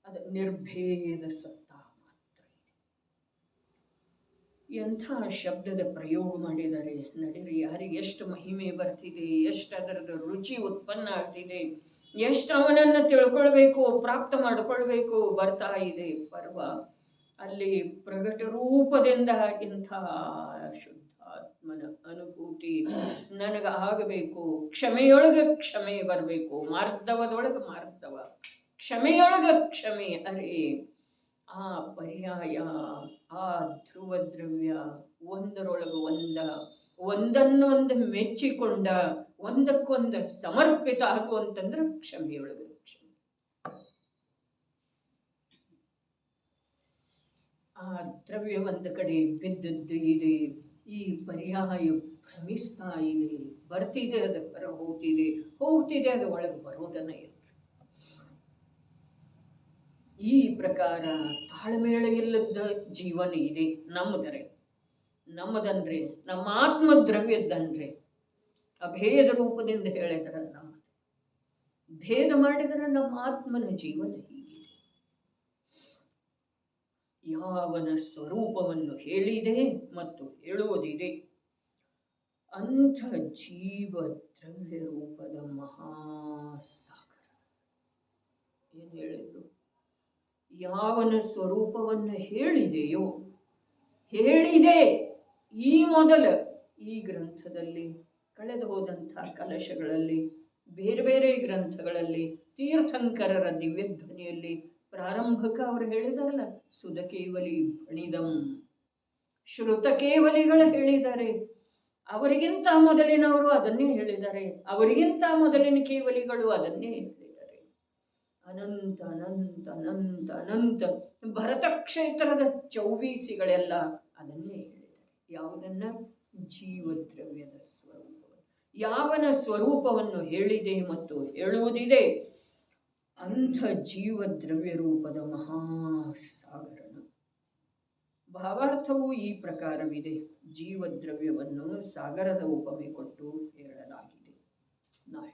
ಅದು ನಿರ್ಭೇದ ಸತ್ತ ಮಾತ್ರ ಇದೆ. ಎಂಥ ಶಬ್ದದ ಪ್ರಯೋಗ ಮಾಡಿದರೆ ನಡೀರಿ, ಯಾರಿಗೆ ಎಷ್ಟು ಮಹಿಮೆ ಬರ್ತಿದೆ, ಎಷ್ಟು ಅದರದ ರುಚಿ ಉತ್ಪನ್ನ ಆಗ್ತಿದೆ, ಎಷ್ಟು ಅವನನ್ನು ತಿಳ್ಕೊಳ್ಬೇಕು, ಪ್ರಾಪ್ತ ಮಾಡಿಕೊಳ್ಬೇಕು ಬರ್ತಾ ಇದೆ ಪರ್ವ. ಅಲ್ಲಿ ಪ್ರಗಟ ರೂಪದಿಂದ ಇಂಥ ಶುದ್ಧಾತ್ಮನ ಅನುಭೂತಿ ನನಗೆ ಆಗಬೇಕು. ಕ್ಷಮೆಯೊಳಗೆ ಕ್ಷಮೆ ಬರಬೇಕು, ಮಾರ್ಧವದೊಳಗೆ ಮಾರ್ಧವ, ಕ್ಷಮೆಯೊಳಗೆ ಕ್ಷಮೆ. ಅರೆ ಆ ಪರ್ಯಾಯ, ಆ ಧ್ರುವ ದ್ರವ್ಯ ಒಂದರೊಳಗೆ ಒಂದನ್ನೊಂದು ಮೆಚ್ಚಿಕೊಂಡ, ಒಂದಕ್ಕೊಂದು ಸಮರ್ಪಿತ ಆಗುವಂತಂದ್ರೆ ಕ್ಷಮೆಯೊಳಗೆ ಕ್ಷಮೆ. ಆ ದ್ರವ್ಯ ಒಂದು ಕಡೆ ಬಿದ್ದದ್ದು ಇದೆ, ಈ ಪರ್ಯಾಯ ಭ್ರಮಿಸ್ತಾ ಇದೆ, ಬರ್ತಿದೆ ಅದು ಹೊರ ಹೋಗ್ತಿದೆ ಅದು ಒಳಗೆ ಬರೋದನ್ನ ಇಲ್ಲ. ಈ ಪ್ರಕಾರ ತಾಳ್ಮೇಳ ಇಲ್ಲದ ಜೀವನ ಇದೆ ನಮ್ಮದಂದ್ರೆ ನಮ್ಮ ಆತ್ಮ ದ್ರವ್ಯದಂದ್ರೆ ಅಭೇದ ರೂಪದಿಂದ ಹೇಳಿದರ ನಮ್ಮದು. ಭೇದ ಮಾಡಿದರೆ ನಮ್ಮ ಆತ್ಮನ ಜೀವನ ಹೀಗಿದೆ. ಯಾವನ ಸ್ವರೂಪವನ್ನು ಹೇಳಿದೆ ಮತ್ತು ಹೇಳುವುದಿದೆ ಅಂಥ ಜೀವ ದ್ರವ್ಯ ರೂಪದ ಮಹಾಸಾಗರ. ಏನು ಹೇಳಿದ್ರು? ಯಾವನ ಸ್ವರೂಪವನ್ನು ಹೇಳಿದೆ ಈ ಗ್ರಂಥದಲ್ಲಿ, ಕಳೆದು ಹೋದಂಥ ಕಲಶಗಳಲ್ಲಿ, ಬೇರೆ ಬೇರೆ ಗ್ರಂಥಗಳಲ್ಲಿ, ತೀರ್ಥಂಕರರ ದಿವ್ಯಧ್ವನಿಯಲ್ಲಿ ಪ್ರಾರಂಭಕ ಅವರು ಹೇಳಿದಾರಲ್ಲ, ಸುಧಕೇವಲಿ ಭಣಿದಂ, ಶ್ರುತಕೇವಲಿಗಳು ಹೇಳಿದ್ದಾರೆ. ಅವರಿಗಿಂತ ಮೊದಲಿನವರು ಅದನ್ನೇ ಹೇಳಿದ್ದಾರೆ, ಅವರಿಗಿಂತ ಮೊದಲಿನ ಕೇವಲಿಗಳು ಅದನ್ನೇ ಹೇಳಿದ್ದಾರೆ. ಅನಂತ ಅನಂತ ಅನಂತ ಅನಂತ ಭರತ ಕ್ಷೇತ್ರದ ಚೌವೀಸಿಗಳೆಲ್ಲ ಅದನ್ನೇ ಹೇಳಿದ್ದಾರೆ. ಯಾವುದನ್ನ? ಜೀವದ್ರವ್ಯದ ಸ್ವರೂಪವನ್ನು. ಯಾವನ ಸ್ವರೂಪವನ್ನು ಹೇಳಿದೆ ಮತ್ತು ಹೇಳುವುದಿದೆ ಅಂಥ ಜೀವದ್ರವ್ಯ ರೂಪದ ಮಹಾಸಾಗರನ. ಭಾವಾರ್ಥವು ಈ ಪ್ರಕಾರವಿದೆ. ಜೀವದ್ರವ್ಯವನ್ನು ಸಾಗರದ ಉಪಮೆ ಕೊಟ್ಟು ಹೇಳಲಾಗಿದೆ. ನಾಳೆ